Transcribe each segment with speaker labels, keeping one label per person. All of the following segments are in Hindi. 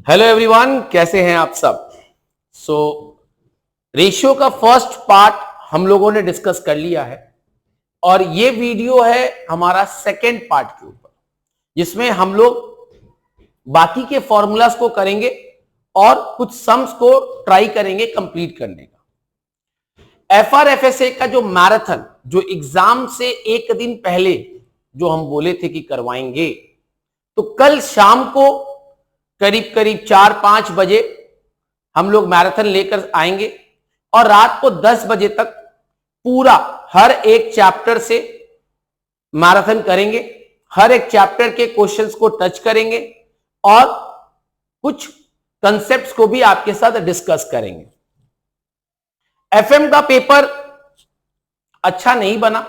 Speaker 1: हेलो एवरीवन, कैसे हैं आप सब। रेशियो का फर्स्ट पार्ट हम लोगों ने डिस्कस कर लिया है और ये वीडियो है हमारा सेकेंड पार्ट के ऊपर, जिसमें हम लोग बाकी के फॉर्मूलाज को करेंगे और कुछ सम्स को ट्राई करेंगे कंप्लीट करने का। एफआरएफएसए का जो मैराथन, जो एग्जाम से एक दिन पहले जो हम बोले थे कि करवाएंगे, तो कल शाम को करीब करीब 4-5 बजे हम लोग मैराथन लेकर आएंगे और रात को 10 बजे तक पूरा हर एक चैप्टर से मैराथन करेंगे, हर एक चैप्टर के क्वेश्चंस को टच करेंगे और कुछ कंसेप्ट्स को भी आपके साथ डिस्कस करेंगे। एफएम का पेपर अच्छा नहीं बना।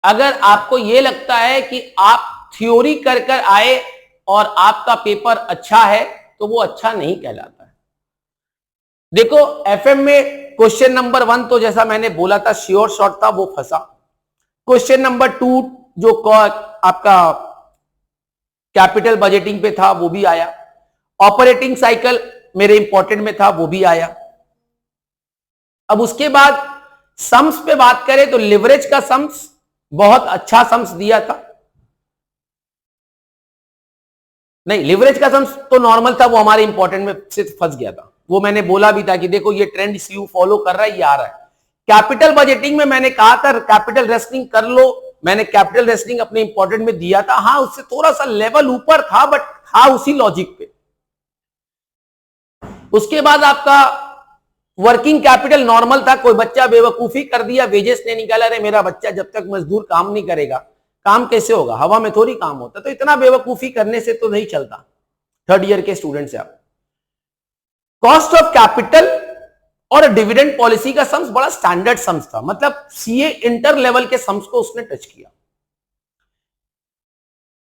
Speaker 1: अगर आपको यह लगता है कि आप थ्योरी कर आए और आपका पेपर अच्छा है, तो वो अच्छा नहीं कहलाता है। देखो, एफएम में क्वेश्चन नंबर 1 तो जैसा मैंने बोला था श्योर शॉट था, वो फंसा। क्वेश्चन नंबर 2 जो आपका कैपिटल बजटिंग पे था वो भी आया। ऑपरेटिंग साइकिल मेरे इंपॉर्टेंट में था, वो भी आया। अब उसके बाद सम्स पे बात करें तो लिवरेज का सम्स बहुत अच्छा सम्स दिया था। नहीं, लिवरेज का सम्स तो नॉर्मल था, वो हमारे इंपॉर्टेंट में से फंस गया था। वो मैंने बोला भी था कि देखो ये ट्रेंड सीयू फॉलो कर रहा है, ये आ रहा है। कैपिटल बजटिंग में मैंने कहा था कैपिटल रेस्टिंग कर लो, मैंने कैपिटल रेस्टिंग अपने इंपॉर्टेंट में दिया था। हाँ, उससे थोड़ा सा लेवल ऊपर था, बट हाँ उसी लॉजिक पे। उसके बाद आपका वर्किंग कैपिटल नॉर्मल था। कोई बच्चा बेवकूफी कर दिया, वेजेस ने निकाला, अरे मेरा बच्चा जब तक मजदूर काम नहीं करेगा काम कैसे होगा, हवा में थोड़ी काम होता। तो इतना बेवकूफी करने से तो नहीं चलता। थर्ड ईयर के स्टूडेंट से आप कॉस्ट ऑफ कैपिटल और डिविडेंड पॉलिसी का सम्स बड़ा स्टैंडर्ड सम्स था, मतलब सीए इंटर लेवल के सम्स को उसने टच किया।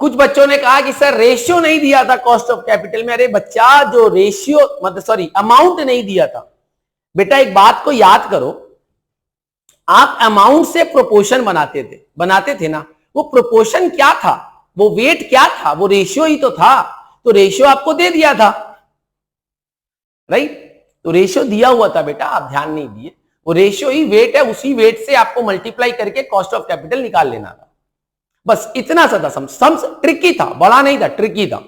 Speaker 1: कुछ बच्चों ने कहा कि सर रेशियो नहीं दिया था कॉस्ट ऑफ कैपिटल में। अरे बच्चा, जो रेशियो मतलब अमाउंट नहीं दिया था। बेटा एक बात को याद करो, आप अमाउंट से प्रोपोर्शन बनाते थे ना। वो प्रोपोर्शन क्या था, वो वेट क्या था, वो रेशियो ही तो था। तो रेशियो आपको दे दिया था, राइट। तो रेशियो दिया हुआ था बेटा, आप ध्यान नहीं दिए। वो रेशियो ही वेट है, उसी वेट से आपको मल्टीप्लाई करके कॉस्ट ऑफ कैपिटल निकाल लेना था। बस इतना सा था। सम्स ट्रिकी था, बड़ा नहीं था, ट्रिकी था।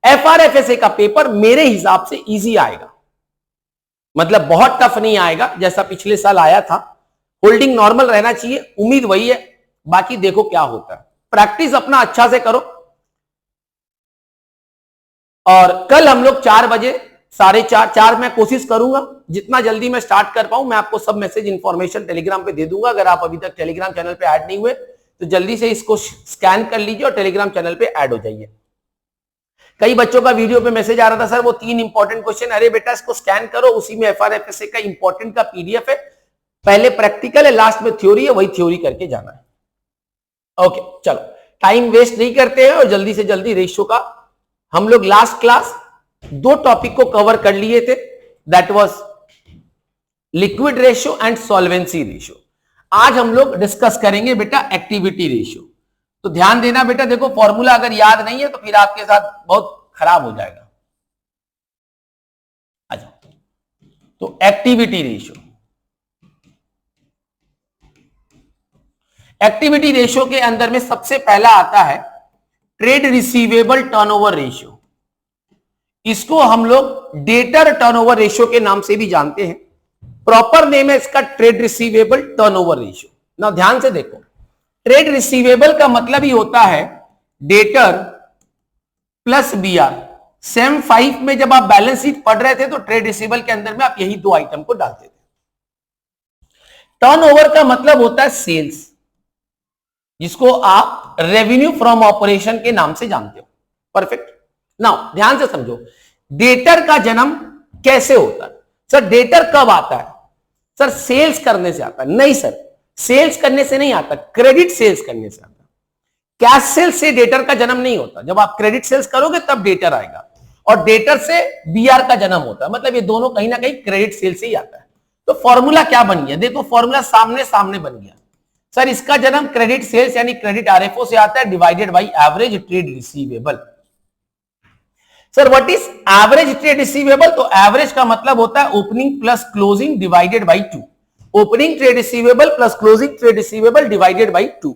Speaker 1: एफआरएफएसए का पेपर मेरे हिसाब से इजी आएगा, मतलब बहुत टफ नहीं आएगा जैसा पिछले साल आया था। होल्डिंग नॉर्मल रहना चाहिए, उम्मीद वही है। बाकी देखो क्या होता है, प्रैक्टिस अपना अच्छा से करो। और कल हम लोग 4 बजे 4:30 मैं कोशिश करूंगा जितना जल्दी मैं स्टार्ट कर पाऊं। मैं आपको सब मैसेज इंफॉर्मेशन टेलीग्राम पे दे दूंगा। अगर आप अभी तक टेलीग्राम चैनल पे ऐड नहीं हुए तो जल्दी से इसको स्कैन कर लीजिए और टेलीग्राम चैनल पे ऐड हो जाइए। कई बच्चों का वीडियो पे मैसेज आ रहा था, सर वो 3 इंपॉर्टेंट क्वेश्चन। अरे बेटा इसको स्कैन करो, उसी में एफआरएफएसए का इंपॉर्टेंट का पीडीएफ है। पहले प्रैक्टिकल है, लास्ट में थ्योरी है, वही थ्योरी करके जाना है। ओके, चलो टाइम वेस्ट नहीं करते हैं और जल्दी से जल्दी रेशियो का हम लोग लास्ट क्लास 2 टॉपिक को कवर कर लिए थे, that was liquid ratio and solvency ratio. आज हम लोग डिस्कस करेंगे बेटा एक्टिविटी रेशियो। तो ध्यान देना बेटा, देखो फॉर्मूला अगर याद नहीं है तो फिर आपके साथ बहुत खराब हो जाएगा। अच्छा, तो एक्टिविटी रेशियो, एक्टिविटी रेशियो के अंदर में सबसे पहला आता है ट्रेड रिसीवेबल टर्नओवर रेशियो। इसको हम लोग डेटर टर्नओवर रेशियो के नाम से भी जानते हैं। प्रॉपर नेम है इसका ट्रेड रिसीवेबल टर्नओवर रेशियो। ना ध्यान से देखो, ट्रेड रिसीवेबल का मतलब ही होता है डेटर प्लस बीआर। सेम 5 में जब आप बैलेंस शीट पढ़ रहे थे तो ट्रेड रिसीवेबल के अंदर में आप यही 2 आइटम को डालते थे। टर्नओवर का मतलब होता है सेल्स, जिसको आप रेवेन्यू फ्रॉम ऑपरेशन के नाम से जानते हो। परफेक्ट। नाउ ध्यान से समझो, डेटर का जन्म कैसे होता है। सर डेटर कब आता है? सर सेल्स करने से आता है। नहीं सर, सेल्स करने से नहीं आता, क्रेडिट सेल्स करने से आता है। कैश सेल्स से डेटर का जन्म नहीं होता। जब आप क्रेडिट सेल्स करोगे तब डेटर आएगा, और डेटर से बीआर का जन्म होता है। मतलब ये दोनों कहीं ना कहीं क्रेडिट सेल्स से ही आता है। तो फॉर्मूला क्या बन गया, देखो फॉर्मूला सामने सामने बन गया। सर इसका जन्म क्रेडिट सेल्स यानी क्रेडिट आरएफओ से आता है, divided by average trade receivable. Sir what is average trade receivable? तो एवरेज का मतलब होता है opening plus closing divided by 2। Opening trade receivable plus closing trade receivable divided by 2।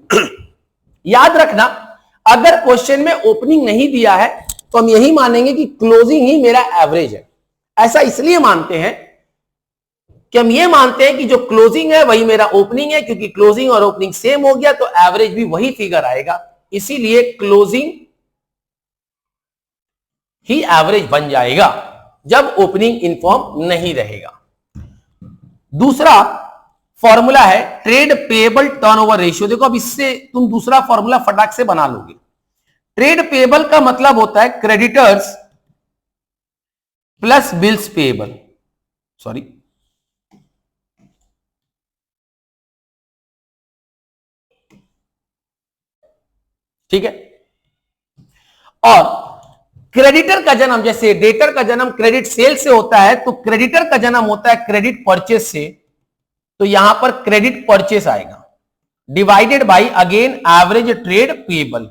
Speaker 1: याद रखना, अगर क्वेश्चन में ओपनिंग नहीं दिया है तो हम यही मानेंगे कि क्लोजिंग ही मेरा एवरेज है। ऐसा इसलिए मानते हैं कि हम ये मानते हैं कि जो क्लोजिंग है वही मेरा ओपनिंग है, क्योंकि क्लोजिंग और ओपनिंग सेम हो गया तो एवरेज भी वही फिगर आएगा, इसीलिए क्लोजिंग ही एवरेज बन जाएगा जब ओपनिंग इन्फॉर्म नहीं रहेगा। दूसरा फॉर्मूला है ट्रेड पेएबल टर्नओवर रेशियो। देखो अब इससे तुम दूसरा फॉर्मूला फटाक से बना लोगे। ट्रेड पेएबल का मतलब होता है creditors plus bills payable, sorry ठीक है। और क्रेडिटर का जन्म, जैसे डेटर का जन्म क्रेडिट सेल से होता है, तो क्रेडिटर का जन्म होता है क्रेडिट परचेस से, तो यहां पर क्रेडिट परचेस आएगा divided by again average trade payable.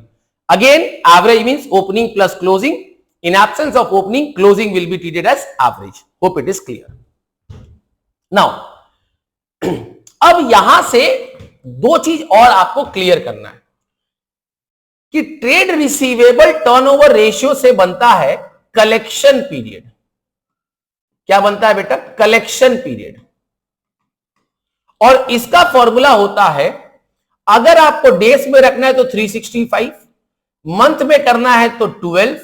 Speaker 1: Again average means opening plus closing, in absence of opening closing will be treated as average. Hope it is clear. Now अब यहां से दो चीज और आपको क्लियर करना है कि ट्रेड रिसीवेबल टर्नओवर रेशियो से बनता है कलेक्शन पीरियड। क्या बनता है बेटा? Collection period. और इसका फॉर्मूला होता है, अगर आपको डेज में रखना है तो 365, मंथ में करना है तो 12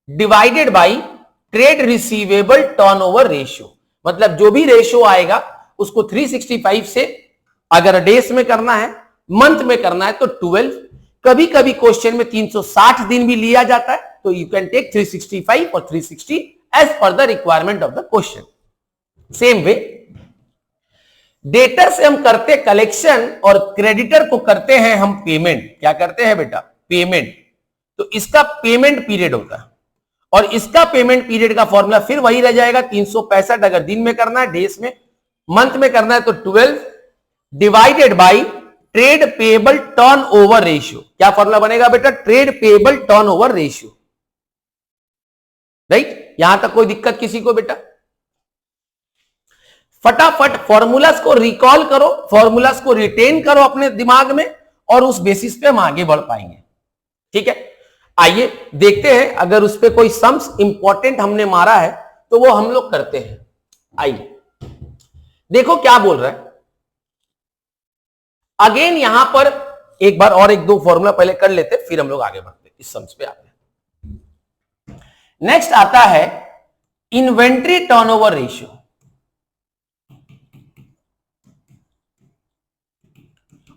Speaker 1: divided by trade receivable turnover ratio. मतलब जो भी रेशियो आएगा उसको 365 से, अगर डेज में करना है, मंथ में करना है तो 12, कभी कभी क्वेश्चन में 360 दिन भी लिया जाता है, तो यू कैन टेक 365 और 360 as per the requirement of the question. Same way debtor से हम करते कलेक्शन और क्रेडिटर को करते हैं हम पेमेंट। क्या करते हैं बेटा? पेमेंट। तो इसका पेमेंट पीरियड होता है, और इसका पेमेंट पीरियड का फॉर्मूला फिर वही रह जाएगा 365, अगर दिन में करना है, डेज में, मंथ में करना है तो 12 divided by trade payable turnover ratio. क्या फॉर्मूला बनेगा बेटा? Trade payable turnover ratio. Right? यहां तक कोई दिक्कत किसी को बेटा? फटाफट फॉर्मूलास को रिकॉल करो, फॉर्मूलास को रिटेन करो अपने दिमाग में, और उस बेसिस पे हम आगे बढ़ पाएंगे। ठीक है, आइए देखते हैं अगर उस पे कोई सम्स इंपॉर्टेंट हमने मारा है तो वो हम लोग करते हैं। आइए देखो क्या बोल रहा है। अगेन यहां पर एक बार और एक दो फॉर्मूला पहले कर लेते, फिर हम लोग आगे बढ़ते इस सम्स पे आते हैं। नेक्स्ट आता है इन्वेंट्री टर्नओवर रेशियो।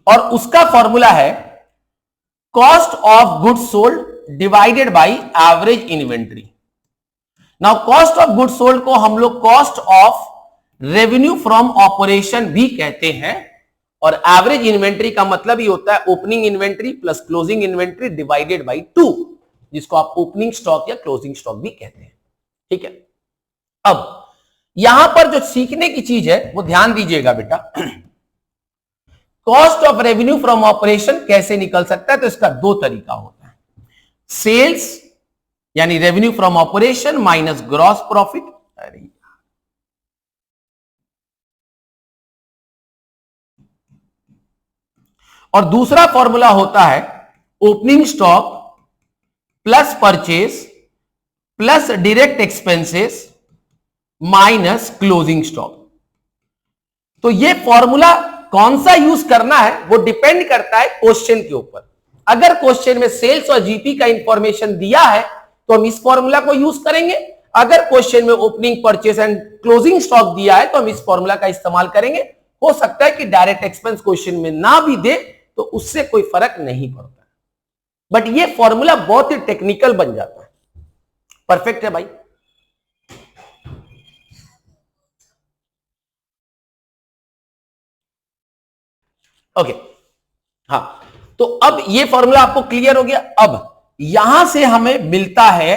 Speaker 1: और उसका फॉर्मूला है cost of goods sold divided by average inventory. Now cost of goods sold को हम लोग cost of revenue from operation भी कहते हैं, और एवरेज इन्वेंट्री का मतलब ही होता है opening inventory plus closing inventory divided by 2, जिसको आप ओपनिंग स्टॉक या क्लोजिंग स्टॉक भी कहते हैं। ठीक है, अब यहां पर जो सीखने की चीज है वो ध्यान दीजिएगा बेटा। Cost of revenue from operation कैसे निकल सकता है? तो इसका दो तरीका होता है, सेल्स यानी revenue from operation minus gross profit. और दूसरा फॉर्मूला होता है opening stock plus purchase plus direct expenses minus closing stock. तो ये फॉर्मूला कौन सा यूज करना है वो डिपेंड करता है क्वेश्चन के ऊपर। अगर क्वेश्चन में सेल्स और जीपी का इंफॉर्मेशन दिया है तो हम इस फॉर्मूला को यूज करेंगे, अगर क्वेश्चन में opening purchase and closing stock दिया है तो हम इस फॉर्मूला का इस्तेमाल करेंगे। हो सकता है कि डायरेक्ट एक्सपेंस क्वेश्चन में ना भी दे तो उससे कोई फर्क नहीं पड़ता है, बट ये फॉर्मूला बहुत ही टेक्निकल बन जाता है। परफेक्ट है भाई? ओके हाँ, तो अब ये फॉर्मूला आपको क्लियर हो गया। अब यहां से हमें मिलता है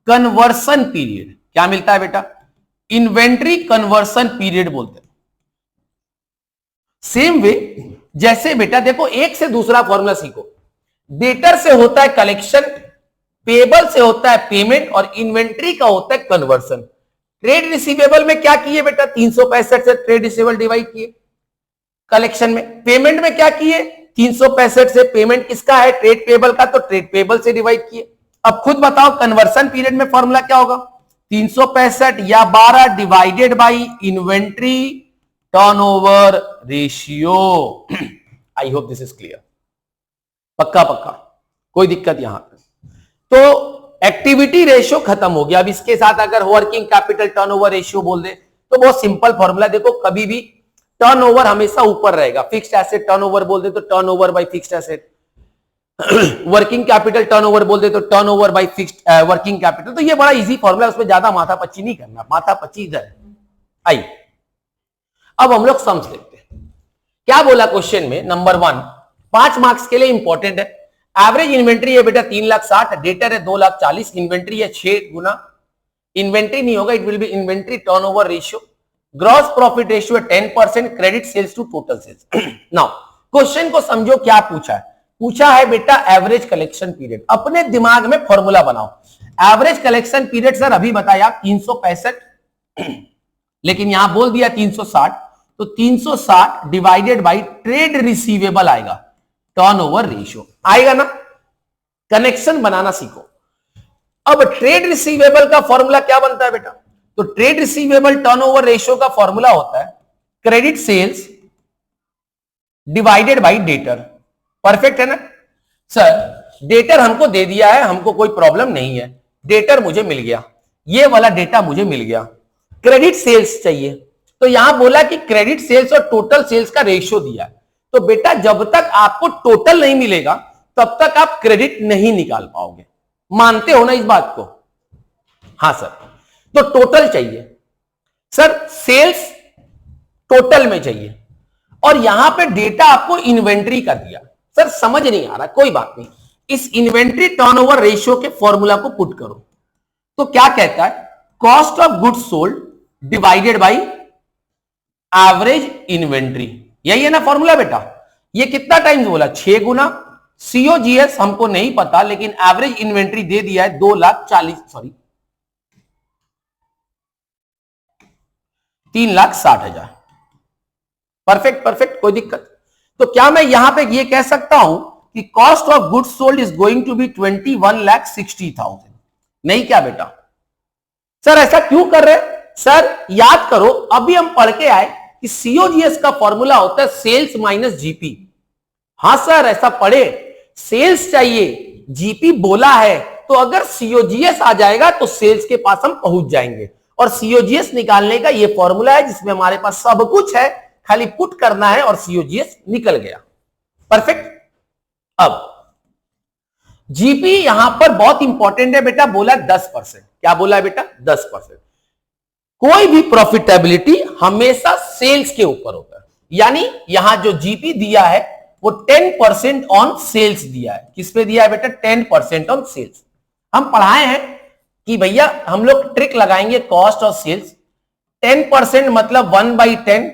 Speaker 1: कन्वर्सन पीरियड। क्या मिलता है बेटा? इन्वेंट्री कन्वर्सन पीरियड बोलते हैं। सेम वे जैसे बेटा देखो, एक से दूसरा फॉर्मूला सीखो। डेटर से होता है कलेक्शन, पेबल से होता है पेमेंट और इन्वेंट्री का होता है कन्वर्सन। ट्रेड रिसीवेबल में क्या किए बेटा, 365 से ट्रेड रिसीवेबल डिवाइड किए कलेक्शन में। पेमेंट में क्या किए, 365 से पेमेंट किसका है, ट्रेड पेबल का, तो ट्रेड पेबल से डिवाइड किए। अब खुद बताओ कन्वर्सन पीरियड में फॉर्मूला क्या होगा, 365 या 12 divided by inventory turnover ratio. I hope this is clear, पक्का पक्का, कोई दिक्कत यहां पे। तो एक्टिविटी रेशियो खत्म हो गया। अब इसके साथ अगर वर्किंग कैपिटल टर्नओवर रेशियो बोल दे तो बहुत सिंपल फॉर्मूला, देखो कभी भी टर्नओवर हमेशा ऊपर रहेगा। फिक्स्ड एसेट टर्नओवर बोल दे तो turnover bye fixed asset, working capital turnover बोल दे तो turnover bye fixed working capital. तो ये बड़ा इजी फॉर्मूला, उसमें ज्यादा माथापच्ची नहीं करना, माथापच्ची इधर है। आइए अब हम लोग समझ लेते हैं क्या बोला क्वेश्चन में। नंबर 1 5 मार्क्स के लिए इंपॉर्टेंट है। एवरेज इन्वेंट्री है बेटा 3,60,000, डेटर है 2,40,000, इन्वेंट्री है 6 गुना, इन्वेंट्री नहीं होगा, it will be inventory turnover ratio. Gross profit ratio है 10%, credit sales to total sales. Now question को समझो क्या पूछा है। पूछा है बेटा एवरेज कलेक्शन पीरियड। अपने दिमाग में फॉर्मूला बनाओ। एवरेज कलेक्शन पीरियड सर अभी बताया 365, लेकिन यहां बोल दिया 360, तो 360 डिवाइडेड बाई ट्रेड रिसीवेबल आएगा, टर्नओवर रेशियो आएगा ना। कनेक्शन बनाना सीखो। अब ट्रेड रिसीवेबल का फॉर्मूला क्या बनता है बेटा, तो ट्रेड रिसीवेबल टर्नओवर रेशियो का फॉर्मूला होता है credit sales divided by debtor. Perfect है ना सर, डेटर हमको दे दिया है, हमको कोई प्रॉब्लम नहीं है, डेटर मुझे मिल गया, ये वाला डेटा मुझे मिल गया। क्रेडिट सेल्स चाहिए, तो यहां बोला कि क्रेडिट सेल्स और टोटल सेल्स का रेशियो दिया है। तो बेटा जब तक आपको टोटल नहीं मिलेगा तब तक आप क्रेडिट नहीं निकाल पाओगे। मानते हो ना इस बात को? हां सर, तो टोटल चाहिए सर, सेल्स टोटल में चाहिए, और यहां पे डेटा आपको इन्वेंट्री का दिया। सर समझ नहीं आ रहा, कोई बात नहीं, इस इन्वेंट्री टर्नओवर रेशियो के फॉर्मूला को पुट करो। तो क्या कहता है, cost of goods sold divided by average inventory. यही है ना फॉर्मूला बेटा। ये कितना टाइम्स बोला, 6 गुना। सीओजीएस हमको नहीं पता, लेकिन एवरेज इन्वेंट्री दे दिया है 3,60,000। परफेक्ट परफेक्ट, कोई दिक्कत। तो क्या मैं यहां पे ये कह सकता हूं कि cost of goods sold is going to be 21,60,000? नहीं क्या बेटा? सर ऐसा क्यों कर रहे हैं? सर याद करो, अभी हम पढ़ के आए कि सीओजीएस का फॉर्मूला होता है सेल्स माइनस जीपी। हां सर ऐसा पढ़े, सेल्स चाहिए, जीपी बोला है, तो अगर सीओजीएस आ जाएगा तो सेल्स के पास हम पहुंच जाएंगे। और सीओजीएस निकालने का ये फॉर्मूला है जिसमें हमारे पास सब कुछ है, खाली पुट करना है और सीओजीएस निकल गया। परफेक्ट। अब जीपी यहां पर बहुत इंपॉर्टेंट है बेटा, बोला 10%। क्या बोला है बेटा? 10%। कोई भी प्रॉफिटेबिलिटी हमेशा सेल्स के ऊपर होता है, यानी यहां जो जीपी दिया है वो 10% ऑन सेल्स दिया है। किस पे दिया है बेटा? 10% ऑन सेल्स। हम पढ़ाए हैं कि भैया हम लोग ट्रिक लगाएंगे कॉस्ट और सेल्स। 10% मतलब 1/10,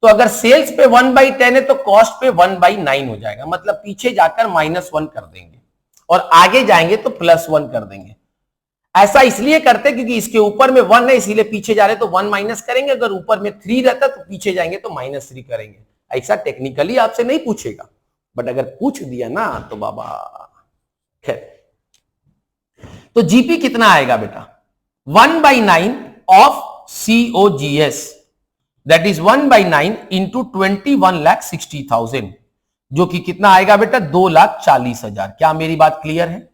Speaker 1: तो अगर सेल्स पे 1/10 है तो कॉस्ट पे 1/9 हो जाएगा, मतलब पीछे जाकर -1 कर देंगे और आगे जाएंगे तो +1 कर देंगे। ऐसा इसलिए करते क्योंकि इसके ऊपर में 1 है, इसीलिए पीछे जा रहे तो 1 माइनस करेंगे, अगर ऊपर में 3 रहता तो पीछे जाएंगे तो -3 करेंगे। ऐसा टेक्निकली आपसे नहीं पूछेगा, बट अगर पूछ दिया ना तो बाबा खैर। तो जीपी कितना आएगा बेटा? 1/9 of COGS, that is 1/9 into 21,60,000, जो कि कितना आएगा बेटा? 2,40,000। क्या मेरी बात क्लियर है?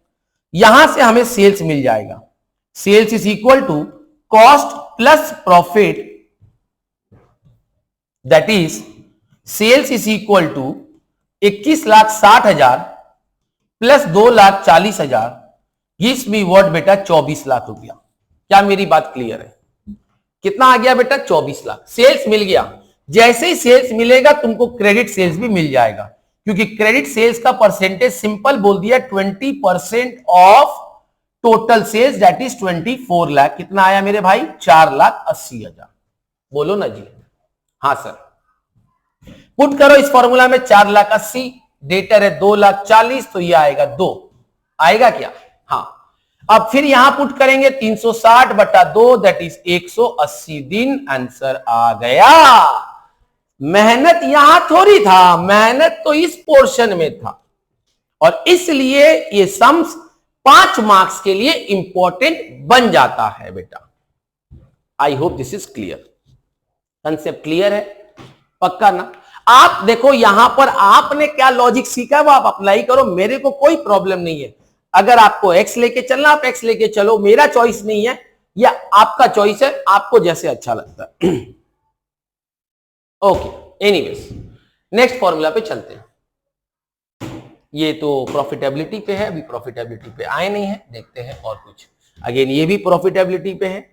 Speaker 1: यहां से हमें सेल्स मिल जाएगा। Sales is equal to cost plus profit, that is sales is equal to 21,60,000 plus 2,40,000 गिव्स मी व्हाट बेटा? 24 लाख रुपया। क्या मेरी बात क्लियर है? कितना आ गया बेटा? 24 लाख। सेल्स मिल गया। जैसे ही सेल्स मिलेगा तुमको क्रेडिट सेल्स भी मिल जाएगा, क्योंकि क्रेडिट सेल्स का परसेंटेज सिंपल बोल दिया 20% of total sales, that is 24 lakh. कितना आया मेरे भाई? 4,80,000। बोलो ना जी। हाँ सर, पुट करो इस फॉर्मूला में 4,80,000, डेटर है 2,40,000, तो ये आएगा 2। आएगा क्या? हाँ। अब फिर यहां पुट करेंगे 360 बटा 2 दैट इज 180 दिन। आंसर आ गया। मेहनत यहां थोड़ी था, मेहनत तो इस पोर्शन में था, और इसलिए ये सम्स 5 मार्क्स के लिए इंपॉर्टेंट बन जाता है बेटा। आई hope this is clear. Concept clear है? पक्का ना? आप देखो यहां पर आपने क्या लॉजिक सीखा है वो आप अप्लाई करो, मेरे को कोई प्रॉब्लम नहीं है। अगर आपको एक्स लेके चलना आप एक्स लेके चलो, मेरा चॉइस नहीं है, या आपका चॉइस है, आपको जैसे अच्छा लगता है। ओके, एनीवेज नेक्स्ट फॉर्मूला पे चलते हैं। ये तो प्रॉफिटेबिलिटी पे है, अभी प्रॉफिटेबिलिटी पे आए नहीं है, देखते हैं और कुछ। अगेन ये भी प्रॉफिटेबिलिटी पे है,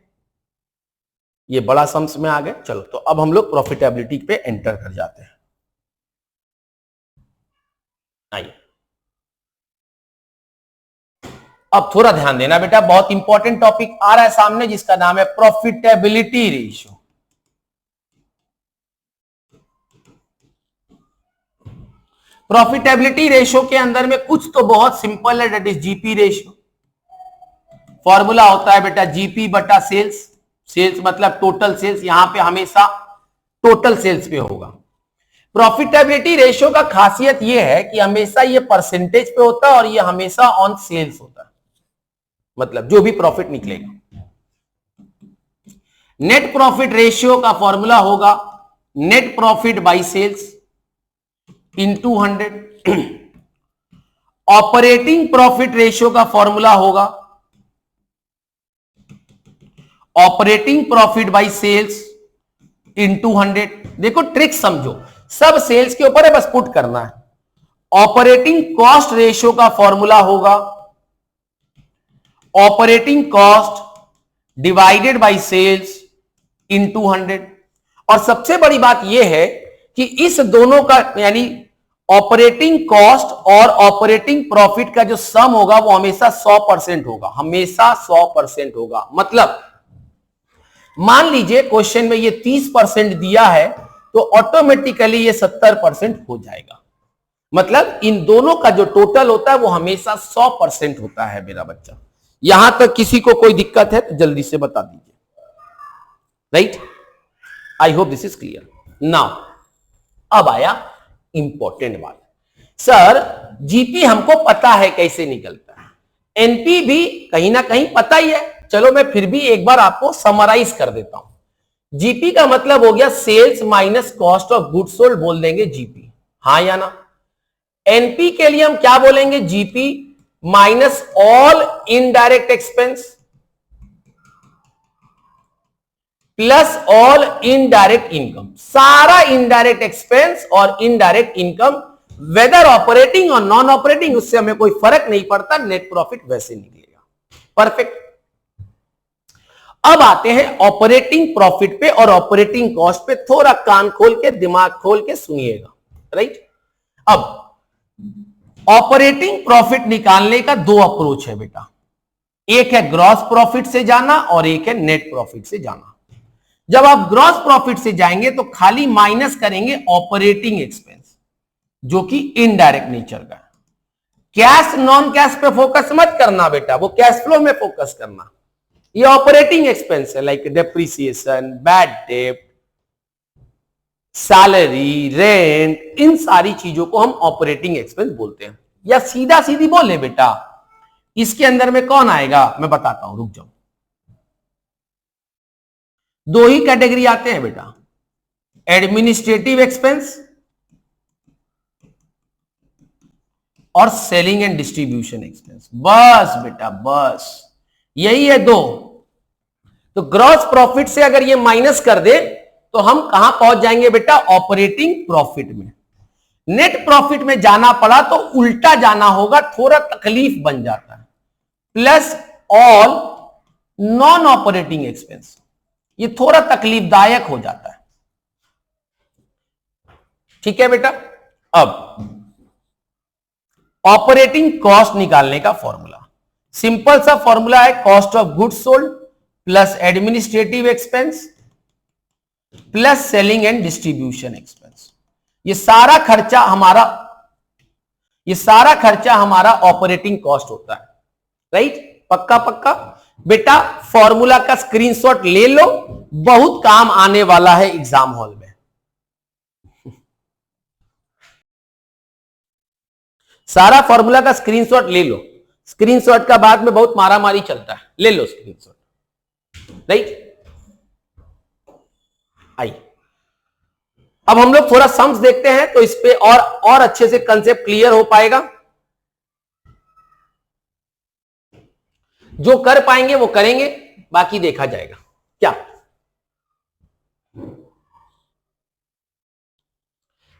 Speaker 1: ये बड़ा सम्स में आ गए। चलो तो अब हम लोग प्रॉफिटेबिलिटी पे एंटर कर जाते हैं। आइए, अब थोड़ा ध्यान देना बेटा, बहुत इंपॉर्टेंट टॉपिक आ रहा है सामने जिसका नाम है प्रॉफिटेबिलिटी रेशियो। प्रॉफिटेबिलिटी रेशियो के अंदर में कुछ तो बहुत सिंपल है, that is GP ratio. Formula होता है बेटा जीपी बटा सेल्स। सेल्स मतलब टोटल सेल्स, यहां पे हमेशा टोटल सेल्स पे होगा। प्रॉफिटेबिलिटी रेशियो का खासियत यह है कि हमेशा ये परसेंटेज पे होता है और ये हमेशा ऑन सेल्स होता है, मतलब जो भी प्रॉफिट निकलेगा। नेट प्रॉफिट रेशियो का फॉर्मूला होगा net profit by sales into 100। Operating profit ratio का फॉर्मूला होगा operating profit by sales into 100। देखो ट्रिक समझो, सब सेल्स के ऊपर है, बस पुट करना है। ऑपरेटिंग कॉस्ट रेशियो का फॉर्मूला होगा operating cost divided by sales into 100। और सबसे बड़ी बात यह है कि इस दोनों का यानी ऑपरेटिंग कॉस्ट और ऑपरेटिंग प्रॉफिट का जो सम होगा वो हमेशा 100% होगा, हमेशा 100% होगा। मतलब मान लीजिए क्वेश्चन में ये 30% दिया है तो ऑटोमेटिकली ये 70% हो जाएगा। मतलब इन दोनों का जो टोटल होता है वो हमेशा 100% होता है मेरा बच्चा। यहां तक किसी को कोई दिक्कत है तो जल्दी से बता दीजिए। Right, I hope this is clear. Now अब आया इंपॉर्टेंट बात। सर जीपी हमको पता है कैसे निकलता है, एनपी भी कहीं ना कहीं पता ही है, चलो मैं फिर भी एक बार आपको समराइज कर देता हूं। जीपी का मतलब हो गया sales minus cost of goods sold, बोल देंगे जीपी, हां या ना। एनपी के लिए हम क्या बोलेंगे, GP minus all indirect expense plus all indirect income. सारा इनडायरेक्ट एक्सपेंस और इनडायरेक्ट इनकम वेदर ऑपरेटिंग और नॉन ऑपरेटिंग, उससे हमें कोई फर्क नहीं पड़ता, नेट प्रॉफिट वैसे निकलेगा। परफेक्ट। अब आते हैं ऑपरेटिंग प्रॉफिट पे और ऑपरेटिंग कॉस्ट पे। थोड़ा कान खोल के दिमाग खोल के सुनिएगा। राइट, अब ऑपरेटिंग प्रॉफिट निकालने का दो अप्रोच है बेटा, एक है ग्रॉस प्रॉफिट से जाना और एक है नेट प्रॉफिट से जाना। जब आप ग्रॉस प्रॉफिट से जाएंगे तो खाली माइनस करेंगे ऑपरेटिंग एक्सपेंस जो कि इनडायरेक्ट नेचर का है। कैश नॉन कैश पे फोकस मत करना बेटा, वो कैश फ्लो में फोकस करना। ये ऑपरेटिंग एक्सपेंस है like depreciation, bad debt, salary, rent, इन सारी चीजों को हम ऑपरेटिंग एक्सपेंस बोलते हैं। या सीधा सीधी बोले बेटा, इसके अंदर में कौन आएगा मैं बताता हूं, रुक जाओ। दो ही कैटेगरी आते हैं बेटा, एडमिनिस्ट्रेटिव एक्सपेंस और सेलिंग एंड डिस्ट्रीब्यूशन एक्सपेंस। बस बेटा बस, यही है दो। तो ग्रॉस प्रॉफिट से अगर ये माइनस कर दे तो हम कहां पहुंच जाएंगे बेटा, ऑपरेटिंग प्रॉफिट में। नेट प्रॉफिट में जाना पड़ा तो उल्टा जाना होगा, थोड़ा तकलीफ बन जाता है, plus all non operating expense, ये थोड़ा तकलीफदायक हो जाता है। ठीक है बेटा। अब ऑपरेटिंग कॉस्ट निकालने का फॉर्मूला सिंपल सा फॉर्मूला है, cost of goods sold plus administrative expense plus selling and distribution expense. ये सारा खर्चा हमारा ऑपरेटिंग कॉस्ट होता है। राइट, पक्का पक्का बेटा, फॉर्मूला का स्क्रीनशॉट ले लो, बहुत काम आने वाला है एग्जाम हॉल में। सारा फॉर्मूला का स्क्रीनशॉट ले लो, स्क्रीनशॉट का बाद में बहुत मारामारी चलता है, ले लो स्क्रीनशॉट। राइट, आई अब हम लोग थोड़ा सम्स देखते हैं तो इस पे और अच्छे से कंसेप्ट क्लियर हो पाएगा। जो कर पाएंगे वो करेंगे, बाकी देखा जाएगा। क्या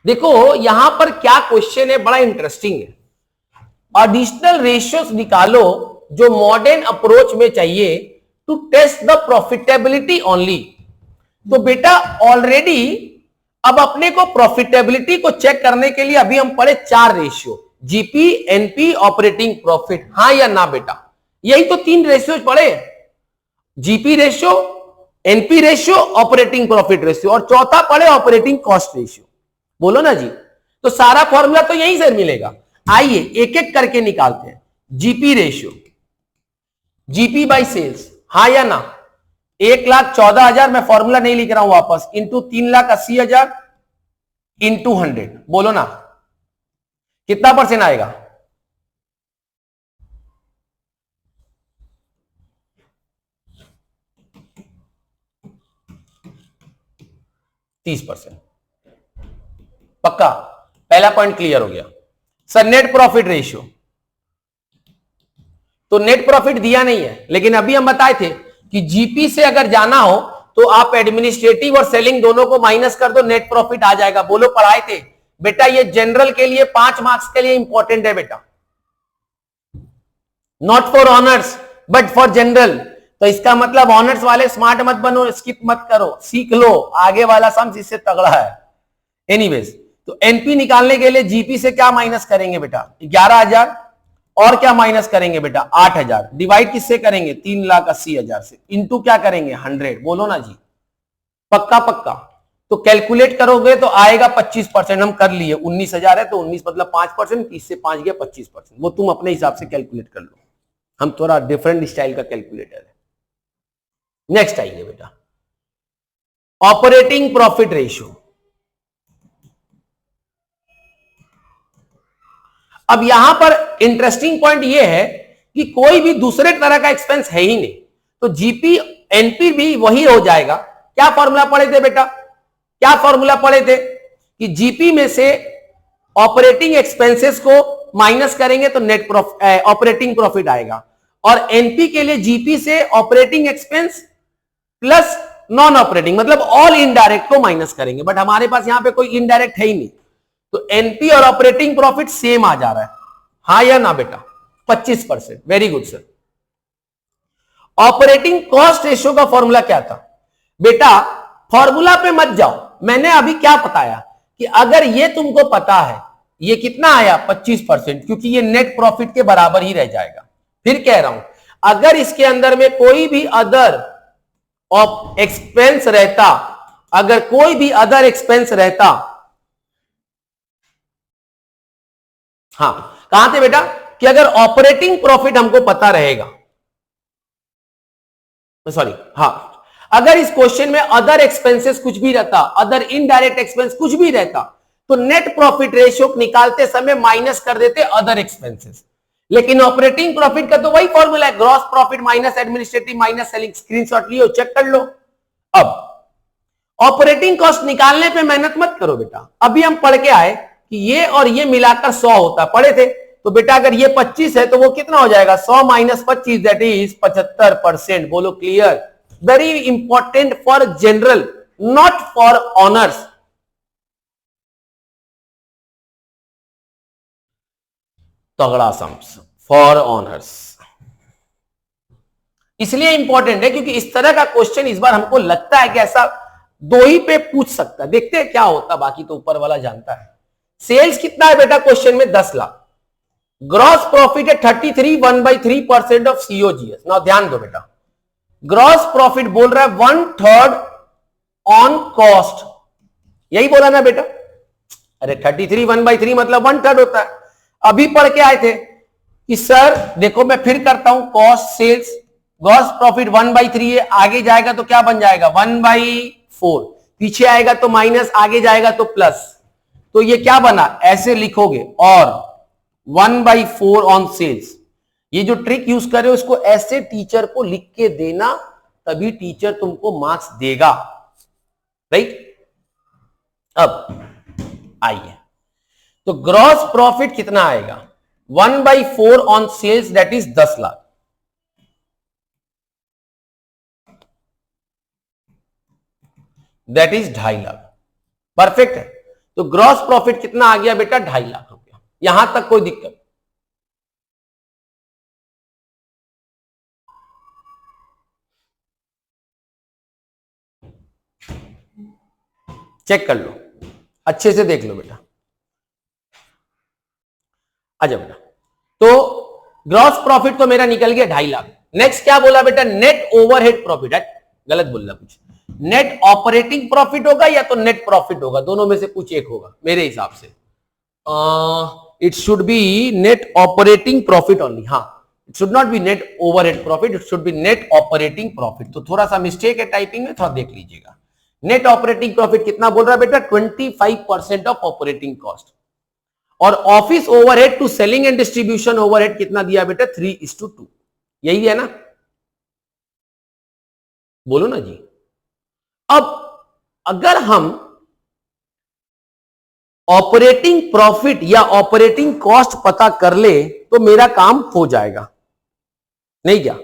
Speaker 1: देखो यहां पर क्या क्वेश्चन है, बड़ा इंटरेस्टिंग है। एडिशनल रेशियोज निकालो जो मॉडर्न अप्रोच में चाहिए to test the profitability only. तो बेटा ऑलरेडी अब अपने को प्रॉफिटेबिलिटी को चेक करने के लिए अभी हम पढ़े 4 ratio, GP, NP, operating profit, हाँ या ना बेटा? यही तो 3 रेशियो पढ़े, GP ratio, NP ratio, operating profit ratio, और चौथा पढ़े ऑपरेटिंग कॉस्ट रेशियो। बोलो ना जी, तो सारा फॉर्मूला तो यहीं से मिलेगा। आइए एक एक करके निकालते हैं। GP ratio, GP by sales, हाँ या ना? 1,14,000, मैं फॉर्मूला नहीं लिख रहा हूं वापस, इंटू 3,80,000 इंटू 100, बोलो ना कितना परसेंट आएगा? 30%। पक्का, पहला पॉइंट क्लियर हो गया। सर नेट प्रॉफिट रेशियो, तो नेट प्रॉफिट दिया नहीं है, लेकिन अभी हम बताए थे कि जीपी से अगर जाना हो तो आप एडमिनिस्ट्रेटिव और सेलिंग दोनों को माइनस कर दो, नेट प्रॉफिट आ जाएगा। बोलो, पढ़ाए थे बेटा, ये जनरल के लिए 5 मार्क्स के लिए इंपॉर्टेंट है बेटा, not for honours but for general. तो इसका मतलब ऑनर्स वाले स्मार्ट मत बनो, स्किप मत करो, सीख लो, आगे वाला सम इससे तगड़ा है। एनीवेज, तो एनपी निकालने के लिए जीपी से क्या माइनस करेंगे बेटा? 11,000, और क्या माइनस करेंगे बेटा? 8,000, डिवाइड किससे करेंगे? 3,80,000 से, इंटू क्या करेंगे? 100। बोलो ना जी, पक्का पक्का? तो कैलकुलेट करोगे तो आएगा 25%। हम कर लिए, 19,000 है तो 19 मतलब 5%, 30 से 5 गया 25%। वो तुम अपने हिसाब से कैलकुलेट कर लो, हम थोड़ा डिफरेंट स्टाइल का कैलकुलेटर है। नेक्स्ट आइए बेटा, ऑपरेटिंग प्रॉफिट रेशियो। अब यहां पर इंटरेस्टिंग पॉइंट यह है कि कोई भी दूसरे तरह का एक्सपेंस है ही नहीं, तो जीपी एनपी भी वही हो जाएगा। क्या फॉर्मूला पढ़े थे बेटा? क्या फॉर्मूला पढ़े थे कि जीपी में से ऑपरेटिंग एक्सपेंसेस को माइनस करेंगे तो नेट प्रॉफिट, ऑपरेटिंग प्रॉफिट आएगा। और एनपी के लिए जीपी से operating expense plus non operating मतलब ऑल इनडायरेक्ट को माइनस करेंगे, बट हमारे पास यहां पे कोई इनडायरेक्ट है ही नहीं, तो एनपी और ऑपरेटिंग प्रॉफिट सेम आ जा रहा है, हाँ या ना बेटा? 25%। Very good sir. Operating cost ratio का फॉर्मूला क्या था बेटा? फॉर्मूला पे मत जाओ, मैंने अभी क्या बताया कि अगर ये तुमको पता है, ये कितना आया? 25%, क्योंकि ये नेट प्रॉफिट के बराबर ही रह जाएगा। फिर कह रहा हूं, अगर इसके अंदर में कोई भी अदर एक्सपेंस रहता, अगर कोई भी अदर एक्सपेंस रहता, हाँ कहां थे बेटा? कि अगर ऑपरेटिंग प्रॉफिट हमको पता रहेगा, सॉरी, हाँ, अगर इस क्वेश्चन में अदर एक्सपेंसेस कुछ भी रहता, अदर इनडायरेक्ट एक्सपेंस कुछ भी रहता, तो नेट प्रॉफिट रेशियो निकालते समय माइनस कर देते अदर एक्सपेंसेस। लेकिन ऑपरेटिंग प्रॉफिट का तो वही फॉर्मूला है, gross profit minus administrative minus selling. Screenshot लियो, चेक कर लो। अब ऑपरेटिंग कॉस्ट निकालने पे मेहनत मत करो बेटा, अभी हम पढ़ के आए कि ये और ये मिलाकर 100 होता, पढ़े थे। तो बेटा अगर ये 25 है तो वो कितना हो जाएगा? 100 माइनस 25, दैट इज 75%। बोलो clear? Very important for general, not for honours. तगड़ा सम्स फॉर ऑनर्स इसलिए इंपॉर्टेंट है क्योंकि इस तरह का क्वेश्चन इस बार हमको लगता है कि ऐसा 2 ही पे पूछ सकता है। देखते हैं क्या होता, बाकी तो ऊपर वाला जानता है। सेल्स कितना है बेटा क्वेश्चन में? 10 लाख। ग्रॉस प्रॉफिट है 33, 1/3% ऑफ सीओजीएस। नाउ ध्यान दो बेटा, ग्रॉस प्रॉफिट बोल रहा है 1/3 ऑन कॉस्ट, यही बोला ना बेटा? अरे 33 1/3 मतलब 1/3 होता है। अभी पढ़ के आए थे कि सर देखो मैं फिर करता हूं, कॉस्ट सेल्स ग्रॉस प्रॉफिट 1/3 है, आगे जाएगा तो क्या बन जाएगा 1/4, पीछे आएगा तो माइनस, आगे जाएगा तो प्लस, तो ये क्या बना, ऐसे लिखोगे और 1/4 ऑन सेल्स। ये जो ट्रिक यूज कर रहे हो इसको ऐसे टीचर को लिख के देना, तभी टीचर तुमको मार्क्स देगा, राइट। अब आइए, तो ग्रॉस प्रॉफिट कितना आएगा, 1/4 on sales that is 10 lakh, that is 2.5 lakh, perfect है। तो ग्रॉस प्रॉफिट कितना आ गया बेटा, 2.5 लाख रुपया, यहां तक कोई दिक्कत, चेक कर लो, अच्छे से देख लो बेटा। अच्छा बेटा, तो ग्रॉस प्रॉफिट तो मेरा निकल गया 2.5 लाख। नेक्स्ट क्या बोला बेटा, नेट ओवरहेड प्रॉफिट है, गलत बोल रहा कुछ, नेट ऑपरेटिंग प्रॉफिट होगा या तो नेट प्रॉफिट होगा, दोनों में से कुछ एक होगा मेरे हिसाब से। It should be net operating profit only, हाँ, it should not be net overhead profit, it should be net operating profit. तो थोड़ा सा मिस्टेक है टाइपिंग में, थोड़ा देख लीजिएगा। नेट ऑपरेटिंग प्रॉफिट कितना बोल रहा है बेटा, 25% ऑफ ऑपरेटिंग कॉस्ट, और office overhead to selling and distribution overhead कितना दिया बेटा, 3:2, यही है ना, बोलो ना जी। अब अगर हम ऑपरेटिंग प्रॉफिट या ऑपरेटिंग कॉस्ट पता कर ले तो मेरा काम हो जाएगा, नहीं क्या।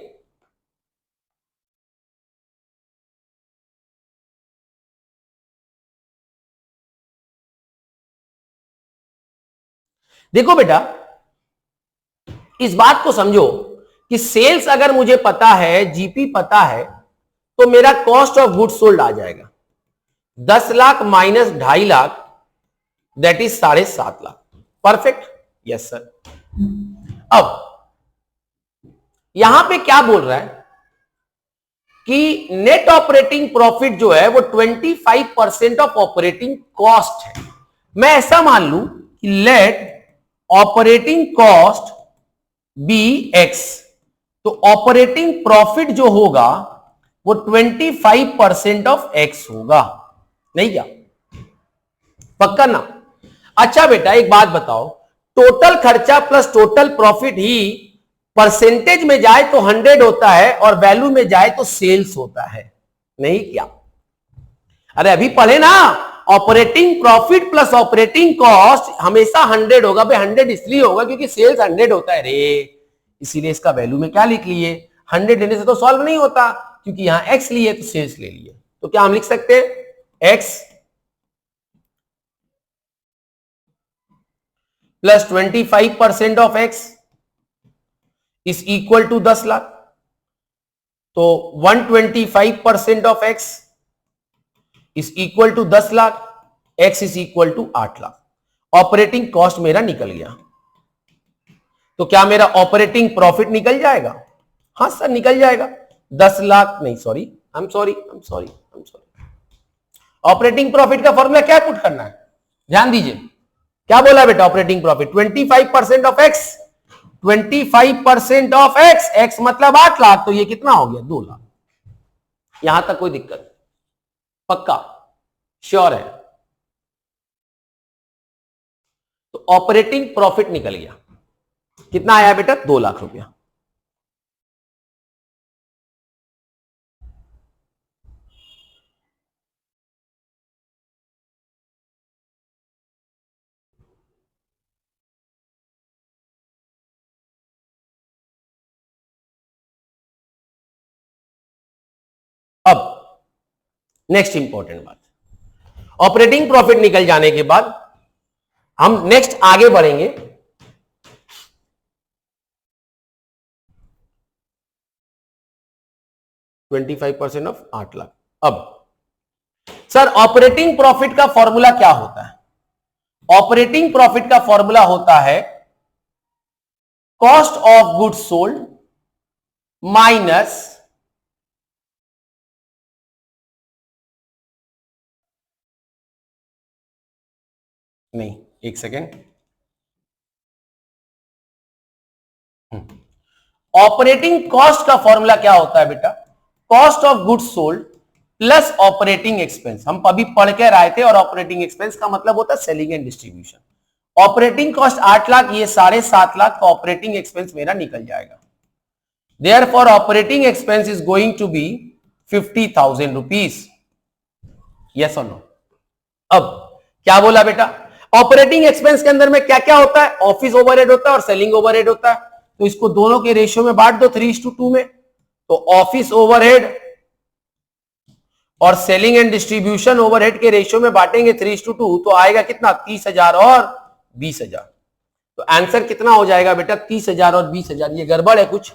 Speaker 1: देखो बेटा, इस बात को समझो कि सेल्स अगर मुझे पता है, जीपी पता है, तो मेरा कॉस्ट ऑफ गुड्स सोल्ड आ जाएगा, 10 lakh minus 2.5 lakh, that is 7.5 lakh, perfect, yes sir. अब यहां पे क्या बोल रहा है कि नेट ऑपरेटिंग प्रॉफिट जो है वो 25% ऑफ ऑपरेटिंग कॉस्ट है। मैं ऐसा मान लूं कि let operating cost be x, तो ऑपरेटिंग प्रॉफिट जो होगा वो 25% ऑफ एक्स होगा, नहीं क्या, पक्का ना। अच्छा बेटा एक बात बताओ, टोटल खर्चा प्लस टोटल प्रॉफिट ही परसेंटेज में जाए तो 100 होता है और वैल्यू में जाए तो सेल्स होता है, नहीं क्या। अरे अभी पढ़े ना, operating profit plus operating cost हमेशा 100 होगा। भाई 100 इसलिए होगा क्योंकि सेल्स 100 होता है रे, इसीलिए इसका वैल्यू में क्या लिख लिए, 100 लेने से तो सॉल्व नहीं होता, क्योंकि यहां एक्स लिए तो सेल्स ले लिए, तो क्या हम लिख सकते हैं x plus 25% of x is equal to 10 lakh, तो 125% of x is equal to 10 lakh, x is equal to 8 lakh. Operating cost मेरा निकल गया, तो क्या मेरा ऑपरेटिंग प्रॉफिट निकल जाएगा, हाँ सर निकल जाएगा, 10 लाख नहीं, sorry I am sorry, I am sorry, I am sorry. Operating profit का फॉर्मूला क्या पुट करना है, ध्यान दीजिए, क्या बोला बेटा, operating profit 25% of x, 25% of x, x मतलब 8 लाख, तो ये कितना हो गया 2 लाख, यहां तक कोई दिक्कत, पक्का, श्योर है। तो ऑपरेटिंग प्रॉफिट निकल गया, कितना आया बेटा, 2 लाख रुपया। अब नेक्स्ट इंपॉर्टेंट बात, ऑपरेटिंग प्रॉफिट निकल जाने के बाद हम नेक्स्ट आगे बढ़ेंगे, 25% ऑफ 8 लाख। अब सर ऑपरेटिंग प्रॉफिट का फॉर्मूला क्या होता है, ऑपरेटिंग प्रॉफिट का फॉर्मूला होता है cost of goods sold minus नहीं, एक सेकेंड, ऑपरेटिंग कॉस्ट का फॉर्मूला क्या होता है बेटा? Cost of goods sold plus operating expense. हम अभी पढ़ के आए थे, और ऑपरेटिंग एक्सपेंस का मतलब होता है selling and distribution. Operating cost 8 lakh, ये 7.5 लाख का ऑपरेटिंग एक्सपेंस मेरा निकल जाएगा। Therefore operating expense is going to be 50,000 rupees. Yes और नो? अब क्या बोला बेटा? ऑपरेटिंग एक्सपेंस के अंदर में क्या क्या होता है? ऑफिस ओवरहेड होता है और सेलिंग ओवरहेड होता है। तो इसको दोनों के रेशियो में बांट दो 3:2 में। तो ऑफिस ओवरहेड और सेलिंग एंड डिस्ट्रीब्यूशन ओवरहेड के रेशियो में बांटेंगे 3:2, तो आएगा कितना? 30,000 और 20,000। तो आंसर कितना हो जाएगा बेटा? 30,000 और 20,000। ये गड़बड़ है कुछ,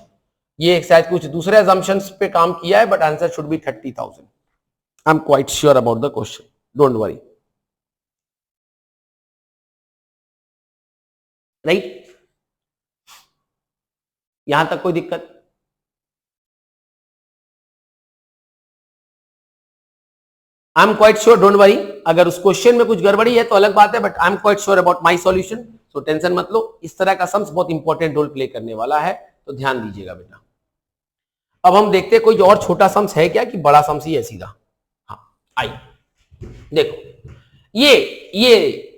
Speaker 1: ये शायद कुछ दूसरे असम्पशंस पे काम किया है, but answer should be 30,000। I am quite sure about the question, don't worry. Right? यहां तक कोई दिक्कत? I am quite sure, don't worry. अगर उस क्वेश्चन में कुछ गड़बड़ी है तो अलग बात है, but I am quite sure about my solution, so tension मत लो। इस तरह का सम्स बहुत इंपॉर्टेंट रोल प्ले करने वाला है, तो ध्यान दीजिएगा बेटा। अब हम देखते हैं कोई और छोटा सम्स है क्या, कि बड़ा सम्स ही है सीधा? हाँ, आइए देखो,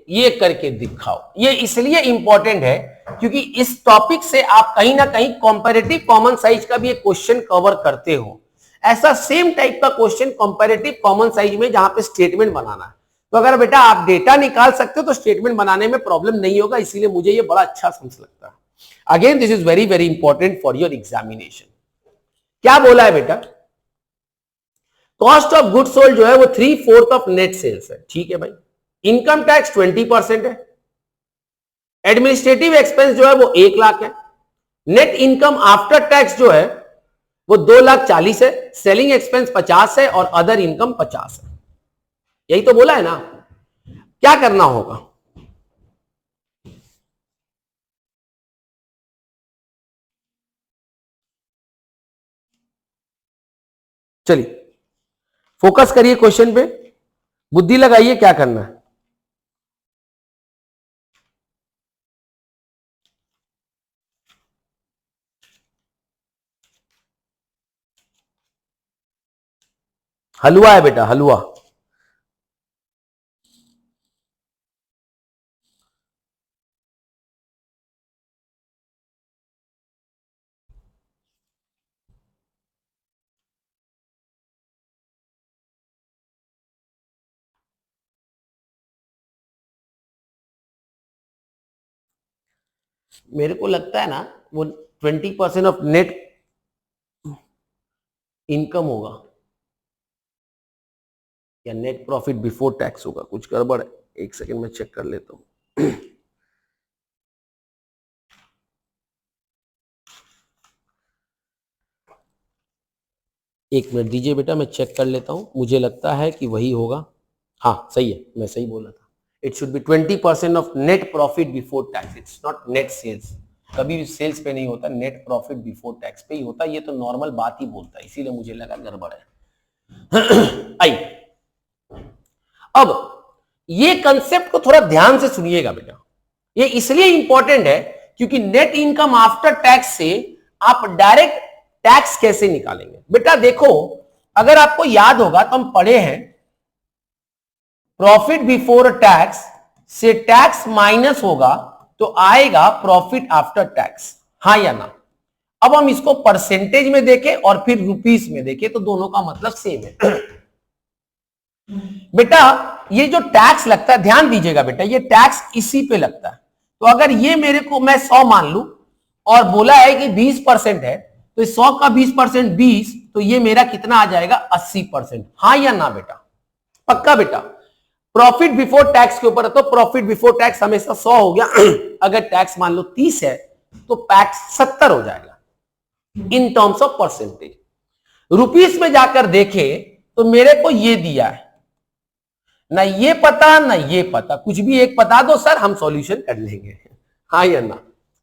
Speaker 1: ये करके दिखाओ। ये इसलिए इंपॉर्टेंट है क्योंकि इस टॉपिक से आप कहीं ना कहीं कंपैरेटिव कॉमन साइज का भी एक क्वेश्चन कवर करते हो। ऐसा सेम टाइप का क्वेश्चन कंपैरेटिव कॉमन साइज में जहां पे स्टेटमेंट बनाना है, तो अगर बेटा आप डेटा निकाल सकते हो तो स्टेटमेंट बनाने में प्रॉब्लम नहीं होगा। इसीलिए मुझे ये बड़ा अच्छा समझ लगता है। Again this is very very important for your examination. क्या बोला है बेटा? कॉस्ट ऑफ गुड्स सोल्ड जो है वो 3/4 ऑफ नेट सेल्स है। ठीक है भाई। इनकम टैक्स 20% है। एडमिनिस्ट्रेटिव एक्सपेंस जो है वो 1 लाख है। नेट इनकम आफ्टर टैक्स जो है वो 2,40,000 है। सेलिंग एक्सपेंस 50 है और अदर इनकम 50 है। यही तो बोला है ना? क्या करना होगा? चलिए फोकस करिए क्वेश्चन पे, बुद्धि लगाइए, क्या करना है। हलवा है बेटा, हलवा। मेरे को लगता है ना वो 20% ऑफ नेट इनकम होगा या नेट प्रॉफिट बिफोर टैक्स होगा। कुछ गड़बड़ है, एक सेकंड में चेक कर लेता हूं। एक मिनट दीजिए बेटा, मैं चेक कर लेता हूं। मुझे लगता है कि वही होगा। हाँ सही है, मैं सही बोला था। It should be 20% of net profit before tax. It's not net sales. कभी भी सेल्स पे नहीं होता, नेट प्रॉफिट बिफोर टैक्स पे ही होता। ये तो नॉर्मल बात ही बोलता है, इसीलिए मुझे लगा गड़बड़ है। आई अब ये कंसेप्ट को थोड़ा ध्यान से सुनिएगा बेटा। ये इसलिए इंपॉर्टेंट है क्योंकि नेट इनकम आफ्टर टैक्स से आप डायरेक्ट टैक्स कैसे निकालेंगे। बेटा देखो, अगर आपको याद होगा तो हम पढ़े हैं, प्रॉफिट बिफोर टैक्स से टैक्स माइनस होगा तो आएगा प्रॉफिट आफ्टर टैक्स। हाँ या ना? अब हम इसको परसेंटेज में देखें और फिर रुपीस में देखें तो दोनों का मतलब सेम है। बेटा ये जो टैक्स लगता है, ध्यान दीजिएगा बेटा, ये टैक्स इसी पे लगता है। तो अगर ये मेरे को मैं 100 मान लू और बोला है कि 20% है, तो 100 का 20% 20, तो ये मेरा कितना आ जाएगा? 80%। हाँ या ना बेटा? पक्का बेटा? प्रॉफिट बिफोर टैक्स के ऊपर है तो प्रॉफिट बिफोर टैक्स हमेशा 100 हो गया। अगर टैक्स मान लो 30 है तो टैक्स 70 हो जाएगा in terms of percentage. Rupees में जाकर देखे तो मेरे को ये दिया है, ना ये पता ना ये पता, कुछ भी एक बता दो सर, हम सॉल्यूशन कर लेंगे। हाँ या ना?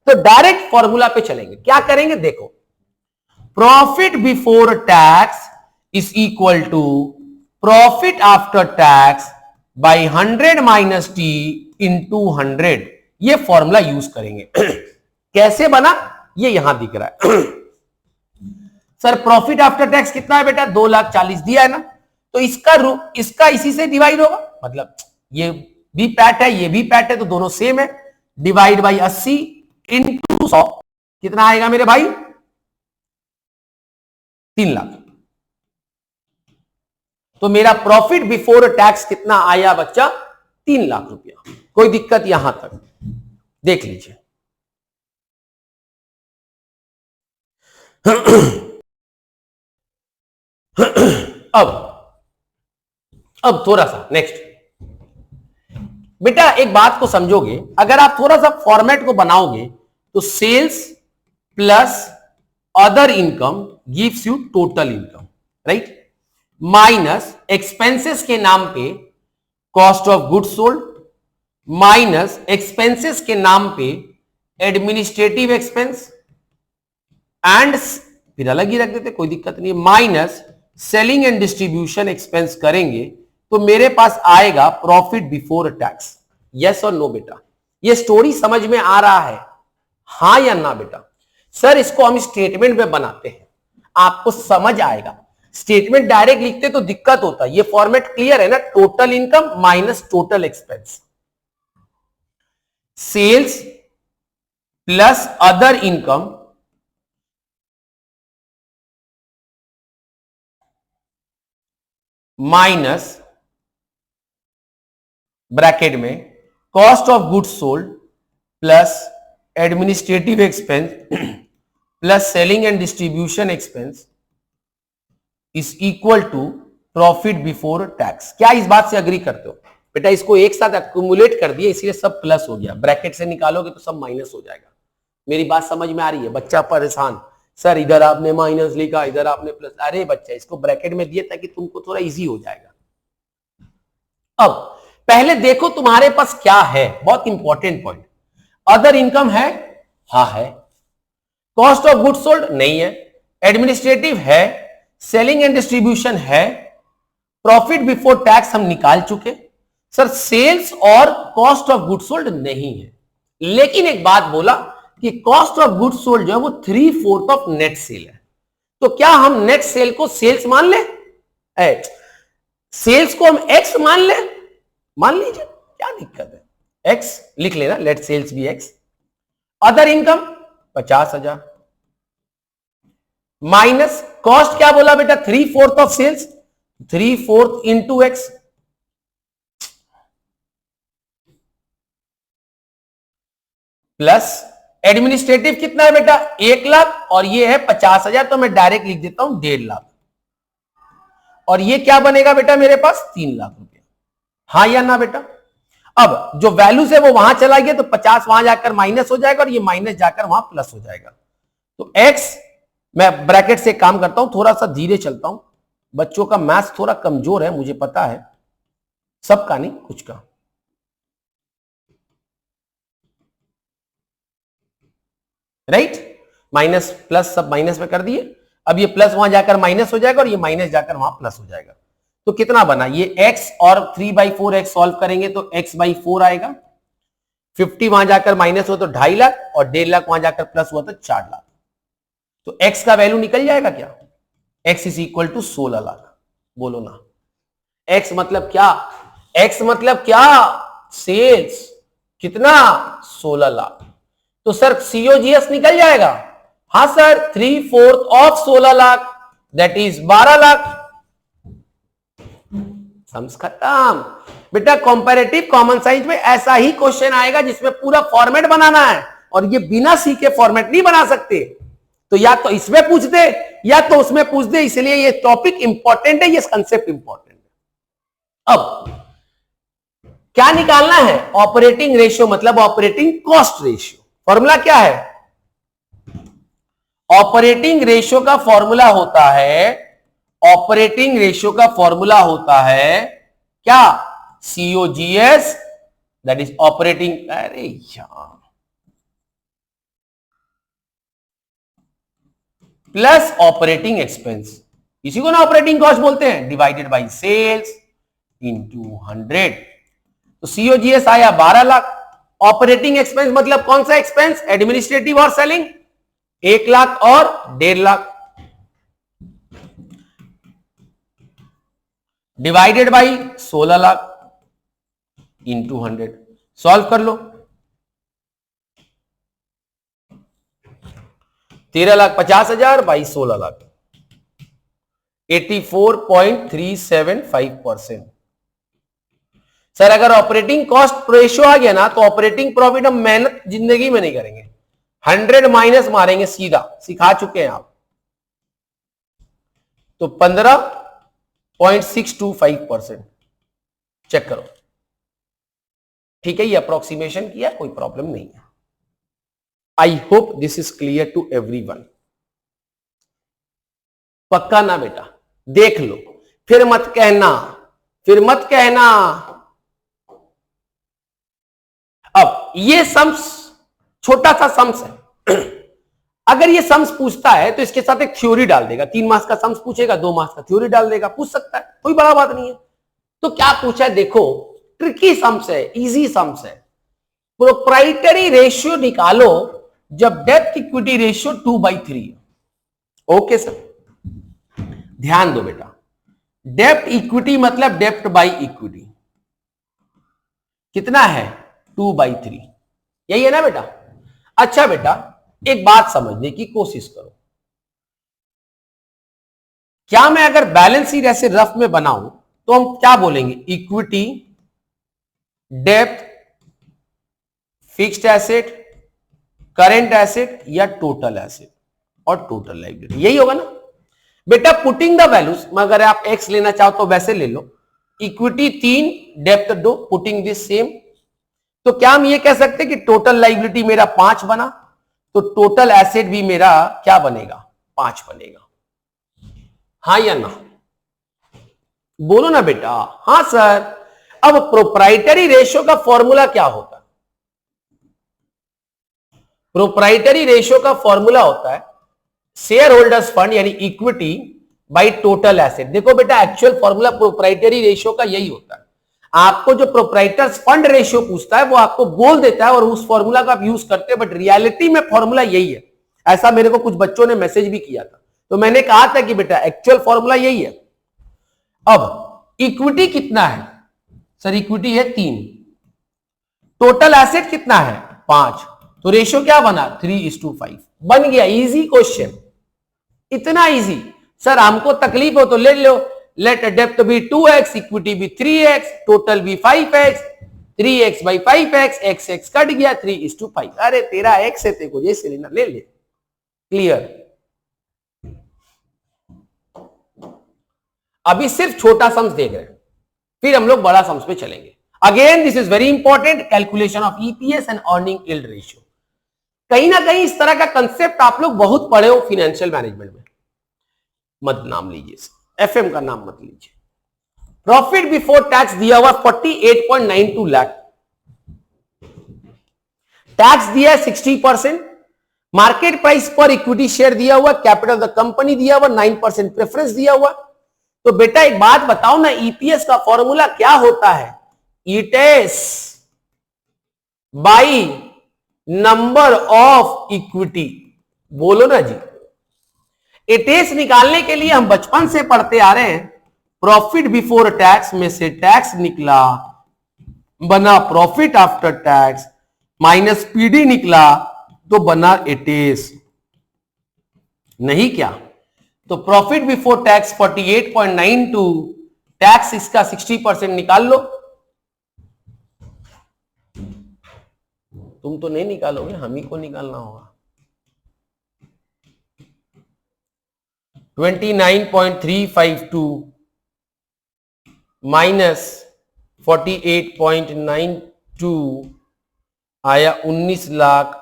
Speaker 1: तो डायरेक्ट फॉर्मूला पे चलेंगे। क्या करेंगे देखो, profit before tax is equal to profit after tax by 100 minus T into 100। ये फॉर्मूला यूज करेंगे। कैसे बना ये यहां दिख रहा है। सर प्रॉफिट आफ्टर टैक्स कितना है बेटा? 2,40,000 दिया है ना, तो इसका इसी से डिवाइड होगा, मतलब ये भी पैट है ये भी पैट है तो दोनों सेम है। डिवाइड बाई 80 इंटू 100 कितना आएगा मेरे भाई? 3 लाख। तो मेरा प्रॉफिट बिफोर टैक्स कितना आया बच्चा? 3 लाख रुपया। कोई दिक्कत यहां तक? देख लीजिए। अब थोड़ा सा नेक्स्ट बेटा, एक बात को समझोगे, अगर आप थोड़ा सा फॉर्मेट को बनाओगे तो sales plus other income gives you total income, right? Minus expenses के नाम पे cost of goods sold, minus expenses के नाम पे एडमिनिस्ट्रेटिव एक्सपेंस एंड फिर अलग ही रख देते, कोई दिक्कत नहीं, minus selling and distribution expense करेंगे तो मेरे पास आएगा प्रॉफिट बिफोर टैक्स। यस और नो बेटा? ये स्टोरी समझ में आ रहा है, हां या ना बेटा? सर इसको हम स्टेटमेंट में बनाते हैं, आपको समझ आएगा। स्टेटमेंट डायरेक्ट लिखते तो दिक्कत होता है, ये फॉर्मेट क्लियर है ना? Total income minus total expense, sales plus other income minus bracket में cost of goods sold plus administrative expense plus selling and distribution expense is equal to profit before tax. क्या इस बात से अग्री करते हो बेटा? इसको एक साथ एक्यूमुलेट कर दिए इसलिए सब प्लस हो गया, ब्रैकेट से निकालोगे तो सब माइनस हो जाएगा। मेरी बात समझ में आ रही है? बच्चा परेशान, सर इधर आपने माइनस लिखा इधर आपने प्लस। अरे बच्चा इसको ब्रैकेट में दिए ताकि तुमको थोड़ा इजी हो जाएगा। अब पहले देखो तुम्हारे पास क्या है, बहुत इंपॉर्टेंट पॉइंट। अदर इनकम है? हाँ है। कॉस्ट ऑफ गुड्स सोल्ड नहीं है। एडमिनिस्ट्रेटिव है, सेलिंग एंड डिस्ट्रीब्यूशन है, प्रॉफिट बिफोर टैक्स हम निकाल चुके। सर सेल्स और कॉस्ट ऑफ गुड्स सोल्ड नहीं है, लेकिन एक बात बोला कि कॉस्ट ऑफ गुड्स सोल्ड जो है वो 3/4 ऑफ नेट सेल है। तो क्या हम नेट सेल को सेल्स मान ले? सेल्स को हम एक्स मान ले? मान लीजिए, क्या दिक्कत है? एक्स लिख लेना, लेट सेल्स भी X. Other income 50,000 minus cost क्या बोला बेटा? 3/4 of sales, 3/4 into X plus administrative कितना है बेटा? 1 लाख और ये है 50,000, तो मैं डायरेक्ट लिख देता हूं 1.5 लाख। और ये क्या बनेगा बेटा मेरे पास? 3 लाख रुपया। हाँ या ना बेटा? अब जो वैल्यूज है वो वहां चला गया तो 50 वहां जाकर माइनस हो जाएगा और ये माइनस जाकर वहां प्लस हो जाएगा। तो एक्स, मैं ब्रैकेट से काम करता हूं, थोड़ा सा धीरे चलता हूं, बच्चों का मैथ्स थोड़ा कमजोर है मुझे पता है, सबका नहीं कुछ का। राइट? माइनस प्लस सब माइनस में कर दिए। अब ये प्लस वहां जाकर माइनस हो जाएगा और ये माइनस जाकर वहां प्लस हो जाएगा। तो कितना बना? ये x और 3/4 x सॉल्व करेंगे तो x/4 आएगा। 50 वहां जाकर माइनस हो तो 2.5 लाख और 1.5 लाख वहां जाकर प्लस हुआ तो 4 लाख। तो x का वैल्यू निकल जाएगा क्या? x is equal to 16 lakh. बोलो ना, x मतलब क्या? x मतलब क्या? सेल्स कितना? 16 लाख। तो सर COGS निकल जाएगा? हाँ sir, 3/4 of 16 lakh that is 12 lakh. Sums खत्म बेटा। कंपैरेटिव कॉमन साइंस में ऐसा ही क्वेश्चन आएगा जिसमें पूरा फॉर्मेट बनाना है, और ये बिना सीखे फॉर्मेट नहीं बना सकते। तो या तो इसमें पूछ दे या तो उसमें पूछ दे, इसलिए ये टॉपिक इंपॉर्टेंट है, ये कंसेप्ट इंपॉर्टेंट है। अब क्या निकालना है? ऑपरेटिंग रेशियो मतलब ऑपरेटिंग कॉस्ट रेशियो। फॉर्मूला क्या है? ऑपरेटिंग रेशियो का फॉर्मूला होता है, ऑपरेटिंग रेशियो का फॉर्मूला होता है क्या? COGS दैट इज ऑपरेटिंग, अरे यार, प्लस ऑपरेटिंग एक्सपेंस, इसी को ना ऑपरेटिंग कॉस्ट बोलते हैं, डिवाइडेड बाय सेल्स इनटू 100। तो COGS आया 12 लाख। ऑपरेटिंग एक्सपेंस मतलब कौन सा एक्सपेंस? एडमिनिस्ट्रेटिव और सेलिंग। 1 लाख और 1.5 lakh divided by 16 lakh into 100। Solve कर लो। 13,50,000 बाई 16 लाख 84.375%। सर अगर ऑपरेटिंग कॉस्ट रेशियो आ गया ना तो ऑपरेटिंग प्रॉफिट हम मेहनत जिंदगी में नहीं करेंगे, 100 माइनस मारेंगे सीधा, सिखा चुके हैं आप। तो 15.625% चेक करो। ठीक है, ये अप्रोक्सीमेशन किया, कोई प्रॉब्लम नहीं है। I hope this is clear to everyone. पक्का ना बेटा? देख लो, फिर मत कहना, फिर मत कहना। अब ये सम्स छोटा सा सम्स है। अगर ये सम्स पूछता है तो इसके साथ एक थ्योरी डाल देगा। 3 मार्क्स का सम्स पूछेगा, 2 मार्क्स का थ्योरी डाल देगा, पूछ सकता है, कोई बड़ा बात नहीं है। तो क्या पूछा है देखो, ट्रिकी सम्स है, इजी सम्स है। प्रोप्राइटरी रेशियो निकालो जब depth equity ratio 2/3। Okay sir, ध्यान दो बेटा, डेप्थ इक्विटी मतलब डेप्थ बाई इक्विटी कितना है? 2/3, यही है ना बेटा? अच्छा बेटा, एक बात समझने की कोशिश करो। क्या मैं अगर बैलेंस शीट ऐसे रफ में बनाऊं तो हम क्या बोलेंगे? Equity, depth, fixed asset, current asset या टोटल एसेट और टोटल लायबिलिटी, यही होगा ना बेटा? पुटिंग द वैल्यूज, अगर आप एक्स लेना चाहो तो वैसे ले लो। इक्विटी 3, डेप्थ 2, पुटिंग दिस सेम। तो क्या हम ये कह सकते हैं कि टोटल लायबिलिटी मेरा 5 बना, तो टोटल एसेट भी मेरा क्या बनेगा? 5 बनेगा। हाँ या ना? बोलो ना बेटा। हाँ सर। अब प्रोप्राइटरी रेशियो का फॉर्मूला क्या होता है? प्रोप्राइटरी रेशियो का फॉर्मूला होता है शेयर होल्डर्स फंड यानी इक्विटी बाई टोटल एसेट। देखो बेटा, एक्चुअल फॉर्मूला प्रोप्राइटरी रेशियो का यही होता है। आपको जो प्रोप्राइटर्स फंड रेशियो पूछता है वो आपको बोल देता है और उस फॉर्मूला का आप यूज करते हैं, बट रियलिटी में फॉर्मूला यही है। ऐसा मेरे को कुछ बच्चों ने मैसेज भी किया था, तो मैंने कहा था कि बेटा एक्चुअल फॉर्मूला यही है। अब इक्विटी कितना है? सर इक्विटी है 3, टोटल एसेट कितना है? 5, तो रेशियो क्या बना? 3:5 बन गया। इजी क्वेश्चन, इतना इजी। सर हमको तकलीफ हो तो ले लो, लेट डेप्थ बी 2x, इक्विटी भी 3x, टोटल भी 5x, 3x by 5x, x cut गया, 3:5। अरे तेरा x है, तेरे को जैसे लेना ले ले। क्लियर? अभी सिर्फ छोटा सम्स देख रहे हैं, फिर हम लोग बड़ा सम्स पे चलेंगे। Again this is very important, calculation of EPS and earning yield ratio. कहीं ना कहीं इस तरह का कंसेप्ट आप लोग बहुत पढ़े हो फाइनेंशियल मैनेजमेंट में, मत नाम लीजिए, एफएम का नाम मत लीजिए। प्रॉफिट बिफोर टैक्स दिया हुआ 48.92 लाख, टैक्स दिया 60%, मार्केट प्राइस पर इक्विटी शेयर दिया हुआ, कैपिटल द कंपनी दिया हुआ, 9% प्रेफरेंस दिया हुआ। तो बेटा एक बात बताओ ना, ईपीएस का फॉर्मूला क्या होता है? ईटेस बाई नंबर ऑफ इक्विटी। बोलो ना जी। एटेस निकालने के लिए हम बचपन से पढ़ते आ रहे हैं, प्रॉफिट बिफोर टैक्स में से टैक्स निकला, बना profit after tax, minus PD निकला तो बना एटेस। नहीं क्या? तो प्रॉफिट बिफोर टैक्स 48.92, टैक्स इसका 60% निकाल लो। तुम तो नहीं निकालोगे, हम ही को निकालना होगा। 29.352 माइनस 48.92 आया 19 लाख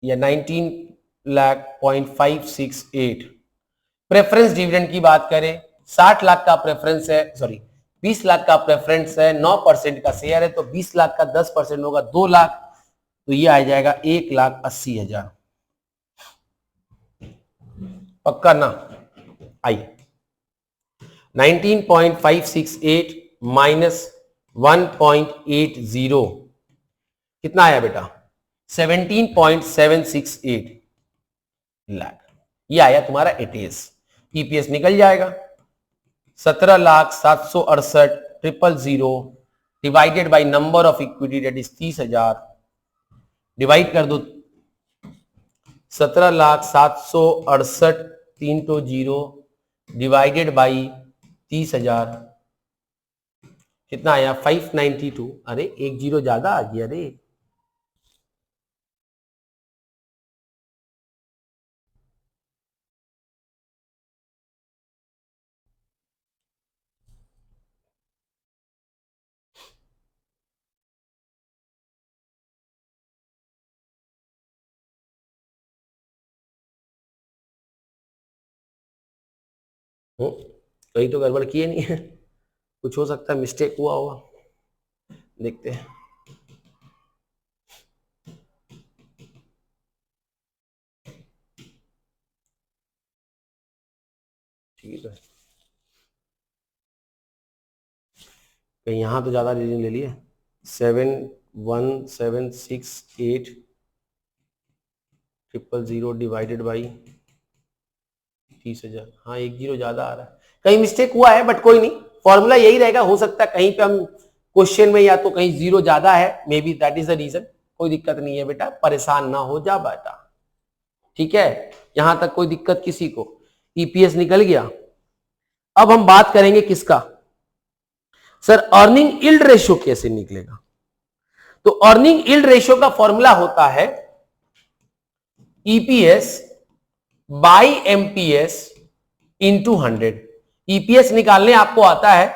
Speaker 1: या 19 लाख .568। प्रेफरेंस डिविडेंड की बात करें, 60 लाख का प्रेफरेंस है, सॉरी 20 लाख का प्रेफरेंस है, 9% का शेयर है, तो 20 लाख का 10% होगा 2 लाख, तो ये आ जाएगा 1,80,000। पक्का ना? आइए, 19.568 माइनस 1.80 कितना आया बेटा? 17.768। लाख, ये आया तुम्हारा एटीएस। ईपीएस निकल जाएगा 17,768,000 divided by number of equity debt is 30,000, divide कर दो 17,768 3 तो 0 डिवाइडेड बाई 30,000, कितना आया 592। अरे एक जीरो ज्यादा आ गया रे। कहीं तो गड़बड़ किए नहीं है, कुछ हो सकता है मिस्टेक हुआ होगा, देखते हैं। ठीक है, कहीं यहां तो ज्यादा रीडिंग ले लिए। 71768 डिवाइडेड बाई 30,000, हाँ एक जीरो ज्यादा आ रहा है, कहीं मिस्टेक हुआ है, बट कोई नहीं, फॉर्मूला यही रहेगा। हो सकता है कहीं पे हम क्वेश्चन में या तो कहीं जीरो ज्यादा है, maybe that is the reason. कोई दिक्कत नहीं है बेटा, परेशान ना हो जा बेटा, ठीक है, यहां तक कोई दिक्कत किसी को। ईपीएस निकल गया। अब हम बात करेंगे किसका, सर अर्निंग यील्ड रेशियो कैसे निकलेगा। तो अर्निंग यील्ड रेशियो का फॉर्मूला होता है EPS by MPS into 100। EPS निकालने आपको आता है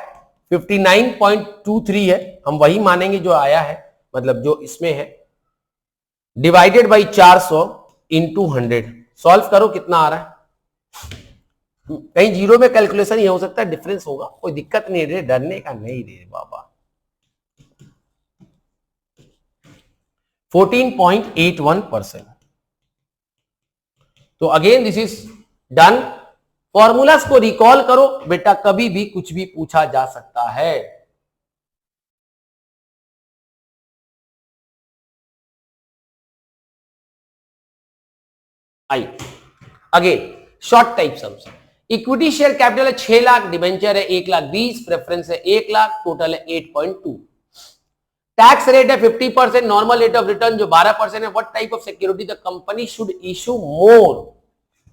Speaker 1: 59.23 है, हम वही मानेंगे जो आया है, मतलब जो इसमें है, डिवाइडेड बाई 400 इंटू 100। सॉल्व करो कितना आ रहा है, कहीं जीरो में कैलकुलेशन ये हो सकता है डिफरेंस होगा, कोई दिक्कत नहीं रे, डरने का नहीं रे बाबा। 14.81%। तो again this is done. Formulas को रिकॉल करो बेटा, कभी भी कुछ भी पूछा जा सकता है। I again short type sums. Equity share capital है 6 लाख, डिबेंचर है 1,20,000, प्रेफरेंस है 1 लाख, टोटल है 8.2। टैक्स रेट है 50%, नॉर्मल रेट ऑफ रिटर्न जो 12% है। What type of security the company should issue more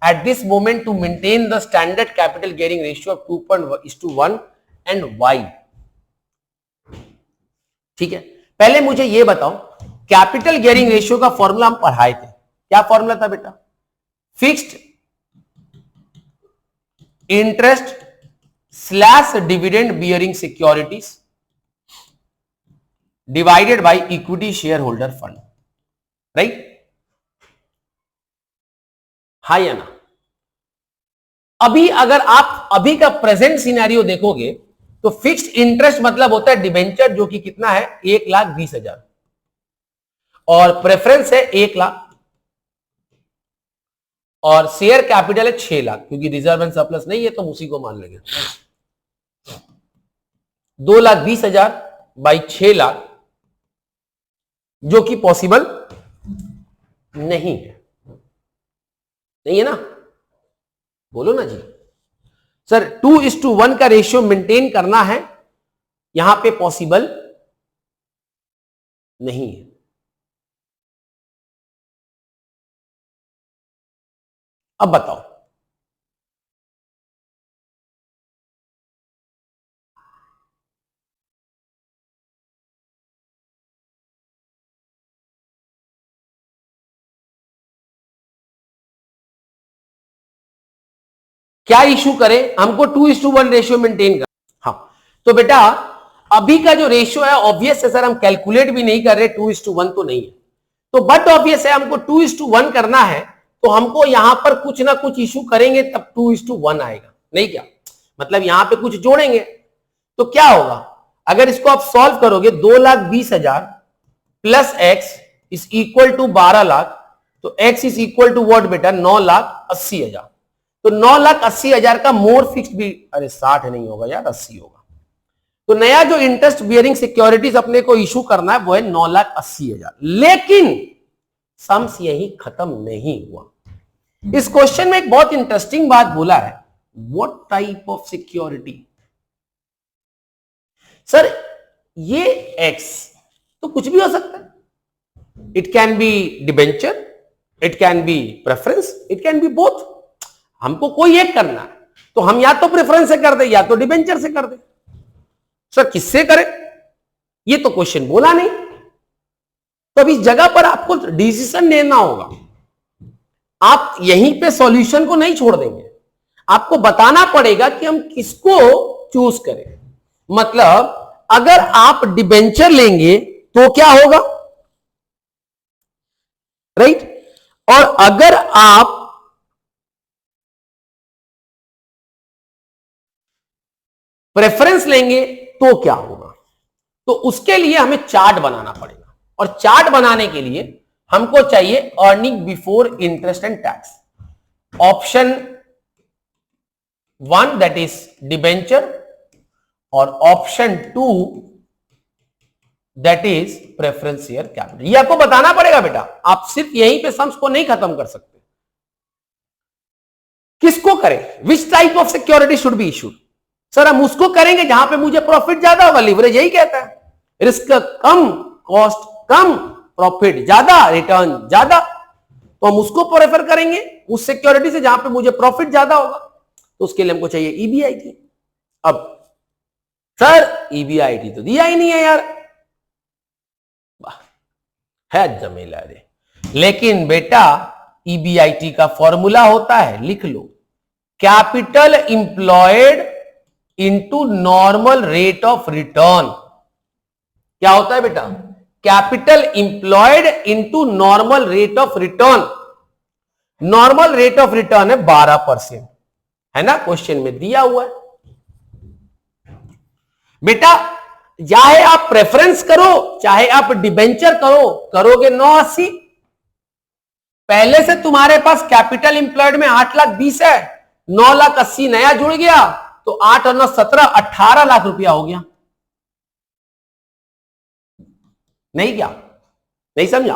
Speaker 1: at this moment to maintain the standard capital gearing ratio of 2:1 and why? ठीक है, पहले मुझे ये बताओ, कैपिटल गियरिंग रेशियो का फॉर्मूला हम पढ़ाए थे, क्या फॉर्मूला था बेटा, fixed interest slash dividend bearing securities divided by equity share holder fund, right, हाँ या ना। अभी अगर आप अभी का प्रेजेंट सिनेरियो देखोगे तो फिक्स्ड इंटरेस्ट मतलब होता है डिबेंचर, जो कि कितना है 1,20,000, और प्रेफरेंस है 1 लाख, और शेयर कैपिटल है 6 लाख, क्योंकि रिजर्व एंड सरप्लस नहीं है तो उसी को मान लेंगे। 2,20,000 बाई 6 लाख, जो कि पॉसिबल नहीं है, नहीं है ना, बोलो ना जी सर। 2:1 का रेशियो मेंटेन करना है, यहां पे पॉसिबल नहीं है। अब बताओ, क्या इशू करें, हमको 2:1 रेशियो मेंटेन कर। हाँ तो बेटा अभी का जो रेशियो है ऑब्वियस है सर, हम कैलकुलेट भी नहीं कर रहे, 2:1 तो नहीं है, तो बट ऑब्वियस है हमको 2:1 करना है, तो हमको यहां पर कुछ ना कुछ इशू करेंगे तब 2:1 आएगा, नहीं क्या, मतलब यहां पे कुछ जोड़ेंगे तो क्या होगा, अगर इसको आप सॉल्व करोगे 2,20,000 plus X is equal to 12 lakh, तो X is equal to what बेटा 9,80,000, तो 9,80,000 का मोर फिक्स्ड भी, अरे 60 नहीं होगा यार 80 होगा, तो नया जो इंटरेस्ट बियरिंग सिक्योरिटीज अपने को इशू करना है वो है 9,80,000। लेकिन सम्स यही खत्म नहीं हुआ, इस क्वेश्चन में एक बहुत इंटरेस्टिंग बात बोला है, what type of security. Sir ये एक्स तो कुछ भी हो सकता है, it can be debenture, it can be preference, it can be both. हमको कोई एक करना है तो हम या तो प्रेफरेंस से कर दे या तो डिबेंचर से कर दे। सर किससे करें, ये तो क्वेश्चन बोला नहीं। तो अब इस जगह पर आपको डिसीजन लेना होगा। आप यहीं पे सॉल्यूशन को नहीं छोड़ देंगे, आपको बताना पड़ेगा कि हम किसको चूज करें। मतलब अगर आप डिबेंचर लेंगे तो क्या होगा, राइट? और अगर आप प्रेफरेंस लेंगे तो क्या होगा। तो उसके लिए हमें चार्ट बनाना पड़ेगा, और चार्ट बनाने के लिए हमको चाहिए earning before interest and tax. Option 1 that is debenture, और option 2 that is preference share capital. ये आपको बताना पड़ेगा बेटा, आप सिर्फ यहीं पे सम्स को नहीं खत्म कर सकते। किसको करें, which type of security should be issued. Sir हम उसको करेंगे जहां पे मुझे प्रॉफिट ज्यादा होगा, लिवरेज यही कहता है, रिस्क कम, कॉस्ट कम, प्रॉफिट ज्यादा, रिटर्न ज्यादा। तो हम उसको प्रेफर करेंगे, उस सिक्योरिटी से जहां पे मुझे प्रॉफिट ज्यादा होगा। तो उसके लिए हमको चाहिए ईबीआईटी। अब सर ईबीआईटी तो दिया ही नहीं है यार, है जमेला रे। लेकिन बेटा ईबीआईटी का फॉर्मूला होता है, लिख लो, capital employed into normal rate of return. क्या होता है बेटा, capital employed into normal rate of return. Normal rate of return है 12%, है ना, क्वेश्चन में दिया हुआ है बेटा। चाहे आप प्रेफरेंस करो चाहे आप डिबेंचर करो, करोगे 980। पहले से तुम्हारे पास कैपिटल इंप्लॉयड में 8,20,000 है, 9,80,000 नया जुड़ गया तो 8 और 9 17, 18 लाख रुपया हो गया। नहीं क्या, नहीं समझा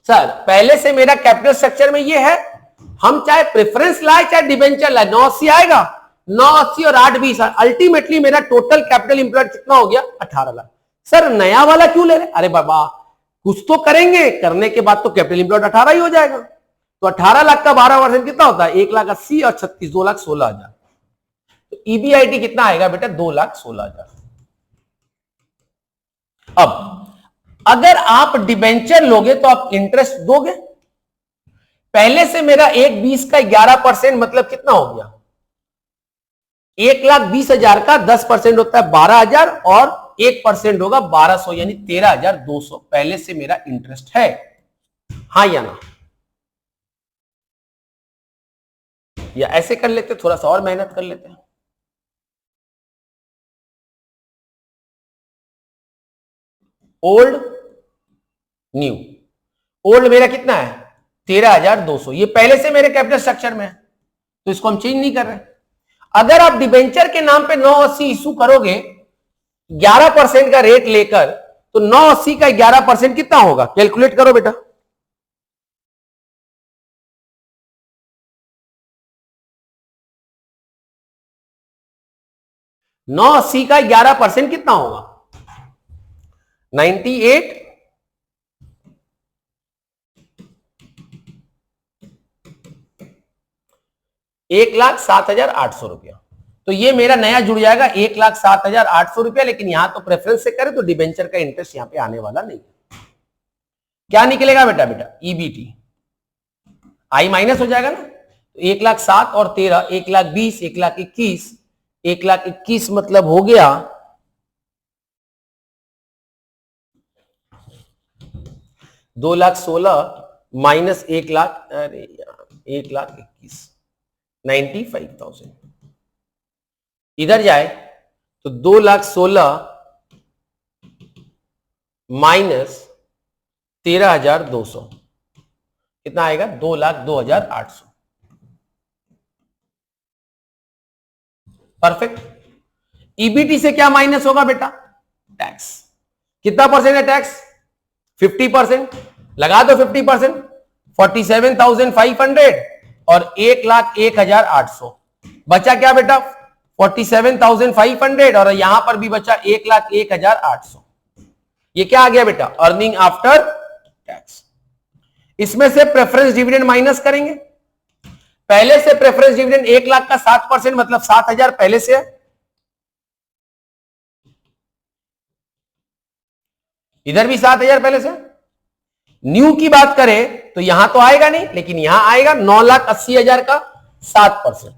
Speaker 1: सर? पहले से मेरा कैपिटल स्ट्रक्चर में ये है, हम चाहे प्रेफरेंस लाए चाहे डिबेंचर लाए, 980 आएगा, 980 और 8,20, अल्टीमेटली मेरा टोटल कैपिटल इंप्लॉयड कितना हो गया, 18 लाख। सर नया वाला क्यों ले रहे? अरे बाबा कुछ तो करेंगे, करने के बाद तो कैपिटल इंप्लॉयड 18 ही हो जाएगा। तो 18 लाख का 12% कितना होता है, 1,80,000 और 36, 2,16,000। तो ईबीआईटी कितना आएगा बेटा, 2,16,000। अब अगर आप डिबेंचर लोगे तो आप इंटरेस्ट दोगे। पहले से मेरा 1,20 का 11% मतलब कितना हो गया, 1,20,000 का 10% होता है 12,000 और 1% होगा 1,200 यानी 13,200। पहले से मेरा इंटरेस्ट है, हाँ या ना? या ऐसे कर लेते, थोड़ा सा और मेहनत कर लेते हैं। ओल्ड न्यू, ओल्ड मेरा कितना है 13,200, ये पहले से मेरे कैपिटल स्ट्रक्चर में है तो इसको हम चेंज नहीं कर रहे। अगर आप डिबेंचर के नाम पे 980 इशू करोगे 11% का रेट लेकर, तो 980 का 11% कितना होगा, कैलकुलेट करो बेटा। नौ 80 का 11% कितना होगा, 98, 1,07,800 रुपया। तो ये मेरा नया जुड़ जाएगा 1,07,800 रुपया। लेकिन यहां तो प्रेफरेंस से करें तो डिबेंचर का इंटरेस्ट यहां पे आने वाला नहीं। क्या निकलेगा बेटा, ईबीटी आई माइनस हो जाएगा ना। तो 1,07,000 और 13, 1,20,000, 1,21,000, 1,21,000 मतलब हो गया 2,16,000 माइनस 1,00,000, अरे यार 1,21,000, 95,000। इधर जाए तो 2,16,000 माइनस 13,200 कितना आएगा, 2,02,800। परफेक्ट। ईबीटी से क्या माइनस होगा बेटा, टैक्स। कितना परसेंट है टैक्स, 50%। लगा दो 50%, 47,500 और 1,01,800। बचा क्या बेटा 47,500 और यहां पर भी बचा 1,01,800। ये क्या आ गया बेटा अर्निंग आफ्टर टैक्स। इसमें से प्रेफरेंस डिविडेंड माइनस करेंगे। पहले से प्रेफरेंस डिविडेंड 1 लाख का 7% मतलब 7,000 पहले से है। इधर भी 7,000 पहले से। न्यू की बात करें तो यहां तो आएगा नहीं, लेकिन यहां आएगा 9,80,000 का 7%।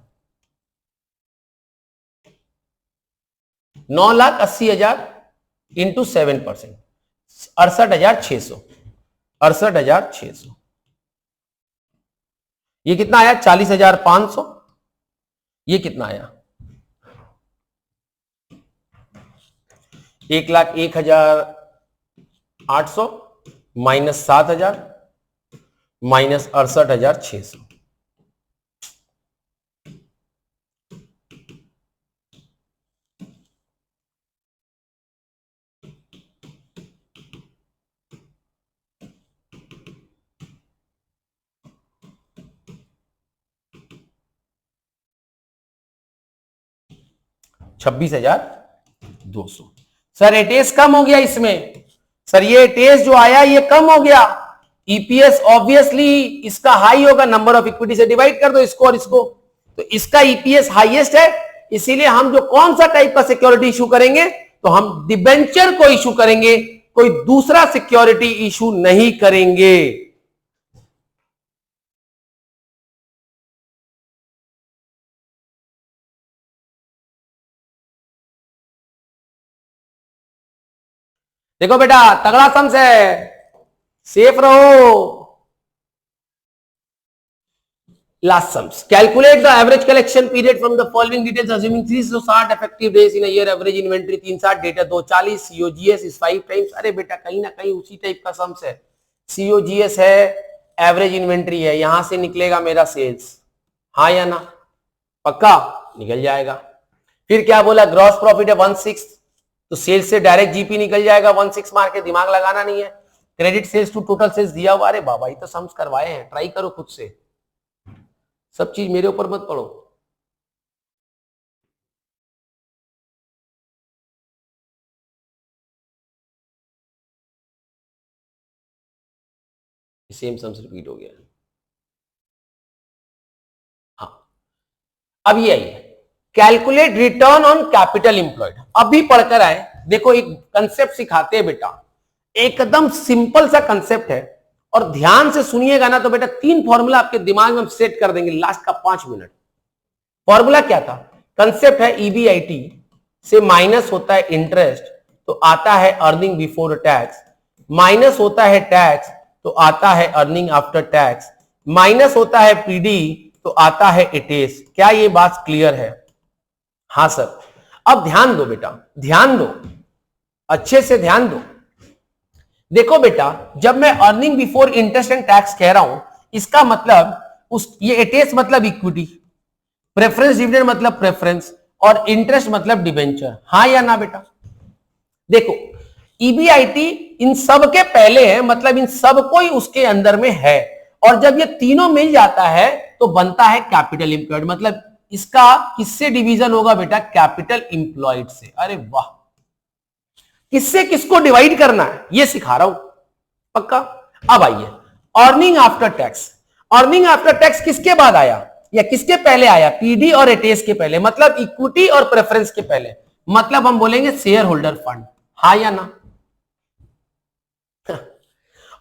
Speaker 1: 9,80,000 इंटू 7%, 68,600। 68,600 ये कितना आया 40,500। ये कितना आया 1,01,800 माइनस 7,000 माइनस 68,600। $26,200। सर एटीएस कम हो गया इसमें। सर ये एटीएस जो आया ये कम हो गया। ईपीएस ऑब्वियसली इसका हाई होगा, नंबर ऑफ इक्विटी से डिवाइड कर दो इसको और इसको, तो इसका ईपीएस हाईएस्ट है। इसीलिए हम जो कौन सा टाइप का सिक्योरिटी इशू करेंगे तो हम डिबेंचर को इशू करेंगे, कोई दूसरा सिक्योरिटी इशू नहीं करेंगे। देखो बेटा तगड़ा सम्स है, सेफ रहो। Last sums. Calculate the average collection period from the following details assuming 360 effective days in a year, average inventory 360, data 240, COGS is 5 times। अरे बेटा कहीं ना कहीं उसी टाइप का सम्स है। COGS है, एवरेज इन्वेंट्री है, यहां से निकलेगा मेरा सेल्स, हाँ या ना? पक्का निकल जाएगा। फिर क्या बोला ग्रॉस प्रॉफिट है 1/6, तो सेल्स से डायरेक्ट जीपी निकल जाएगा 1/6 मार के, दिमाग लगाना नहीं है। Credit sales to total sales दिया हुआ। अरे बाबा ये तो सम्स करवाए हैं, ट्राई करो खुद से, सब चीज मेरे ऊपर मत पड़ो। सेम सम्स रिपीट हो गया। हाँ अब ये आइए calculate return on capital employed. अभी पढ़कर आए, देखो एक कंसेप्ट सिखाते हैं बेटा, एकदम सिंपल सा कंसेप्ट है और ध्यान से सुनिएगा ना तो बेटा 3 फॉर्मूला आपके दिमाग में हम सेट कर देंगे लास्ट का 5 मिनट। फॉर्मूला क्या था? कंसेप्ट है ईबीआईटी से माइनस होता है इंटरेस्ट तो आता है अर्निंग बिफोर टैक्स, माइनस होता है टैक्स तो आता है अर्निंग आफ्टर टैक्स, माइनस होता है पीडी तो आता है एटीएस। क्या ये बात क्लियर है? हाँ सर। अब ध्यान दो बेटा, ध्यान दो, अच्छे से ध्यान दो। देखो बेटा जब मैं earning before interest and tax कह रहा हूं इसका मतलब ये एटीएस मतलब इक्विटी, प्रेफरेंस डिविडेंड मतलब प्रेफरेंस और इंटरेस्ट मतलब डिबेंचर, हाँ या ना बेटा? देखो ईबीआईटी इन सब के पहले है, मतलब इन सब को ही उसके अंदर में है, और जब ये तीनों मिल जाता है तो बनता है कैपिटल एम्प्लॉयड। मतलब इसका किससे डिवीजन होगा बेटा? कैपिटल एम्प्लॉयड से। अरे वाह, किससे किसको डिवाइड करना है ये सिखा रहा हूं, पक्का। अब आइए earning after tax. Earning after tax किसके बाद आया या किसके पहले आया? पीडी और एटीएस के पहले, मतलब इक्विटी और प्रेफरेंस के पहले, मतलब हम बोलेंगे शेयर होल्डर फंड, हाँ या ना?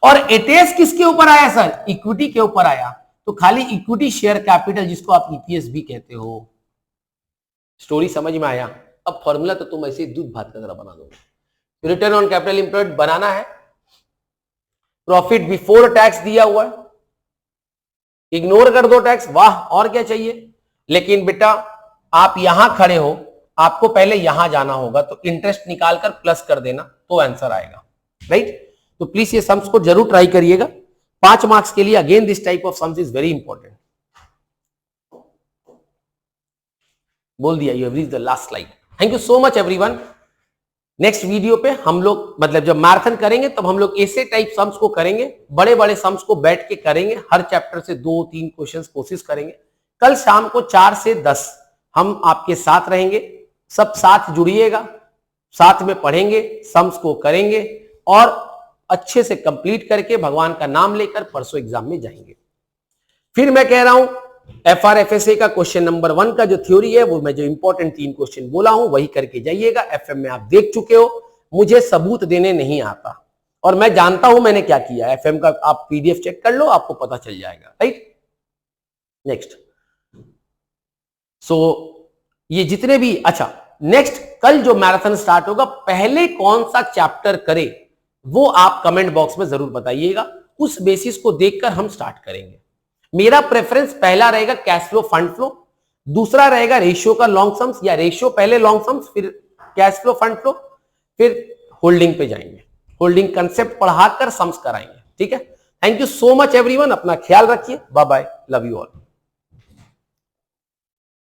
Speaker 1: और एटीएस किसके ऊपर आया सर? इक्विटी के ऊपर आया, तो खाली इक्विटी शेयर कैपिटल जिसको आप ईपीएस भी कहते हो। स्टोरी समझ में आया? अब फॉर्मूला तो तुम ऐसे दूध भात का तरह बना दो। रिटर्न ऑन कैपिटल एम्प्लॉयड बनाना है, प्रॉफिट बिफोर टैक्स दिया हुआ है, इग्नोर कर दो टैक्स, वाह और क्या चाहिए। लेकिन बेटा आप यहां खड़े हो, आपको पहले यहां जाना होगा, तो इंटरेस्ट निकालकर प्लस कर देना तो आंसर आएगा, राइट? तो प्लीज ये सम्स को जरूर ट्राई करिएगा 5 मार्क्स के लिए। Again this type of sums is very important. बोल दिया, you have reached the last slide. Thank you so much everyone. Next video पे हम लोग मतलब जब मैराथन करेंगे तब हम लोग ऐसे टाइप सम्स को करेंगे, बड़े बड़े सम्स को बैठ के करेंगे, हर चैप्टर से 2-3 क्वेश्चंस कोशिश करेंगे। कल शाम को 4 से 10 हम आपके साथ रहेंगे, सब साथ जुड़िएगा, साथ में पढ़ेंगे, सम्स को करेंगे और अच्छे से कंप्लीट करके भगवान का नाम लेकर परसों एग्जाम में जाएंगे। फिर मैं कह रहा हूं FRFSA का क्वेश्चन नंबर 1 का जो थ्योरी है वो मैं जो इंपॉर्टेंट 3 क्वेश्चन बोला हूं वही करके जाइएगा। FM में आप देख चुके हो, मुझे सबूत देने नहीं आता और मैं जानता हूं मैंने क्या किया। FM का आप PDF चेक कर लो, आपको पता चल जाएगा, राइट। नेक्स्ट ये जितने भी, अच्छा नेक्स्ट कल जो मैराथन स्टार्ट होगा पहले कौन सा चैप्टर करे वो आप कमेंट बॉक्स में जरूर बताइएगा, उस बेसिस को देखकर हम स्टार्ट करेंगे। मेरा प्रेफरेंस पहला रहेगा कैश फ्लो फंड फ्लो, दूसरा रहेगा रेशियो का लॉन्ग सम्स या रेशियो पहले लॉन्ग सम्स फिर कैश फ्लो फंड फ्लो, फिर होल्डिंग पे जाएंगे, होल्डिंग कंसेप्ट पढ़ाकर सम्स कराएंगे, ठीक है। Thank you so much everyone, अपना ख्याल रखिए, bye bye, love you all.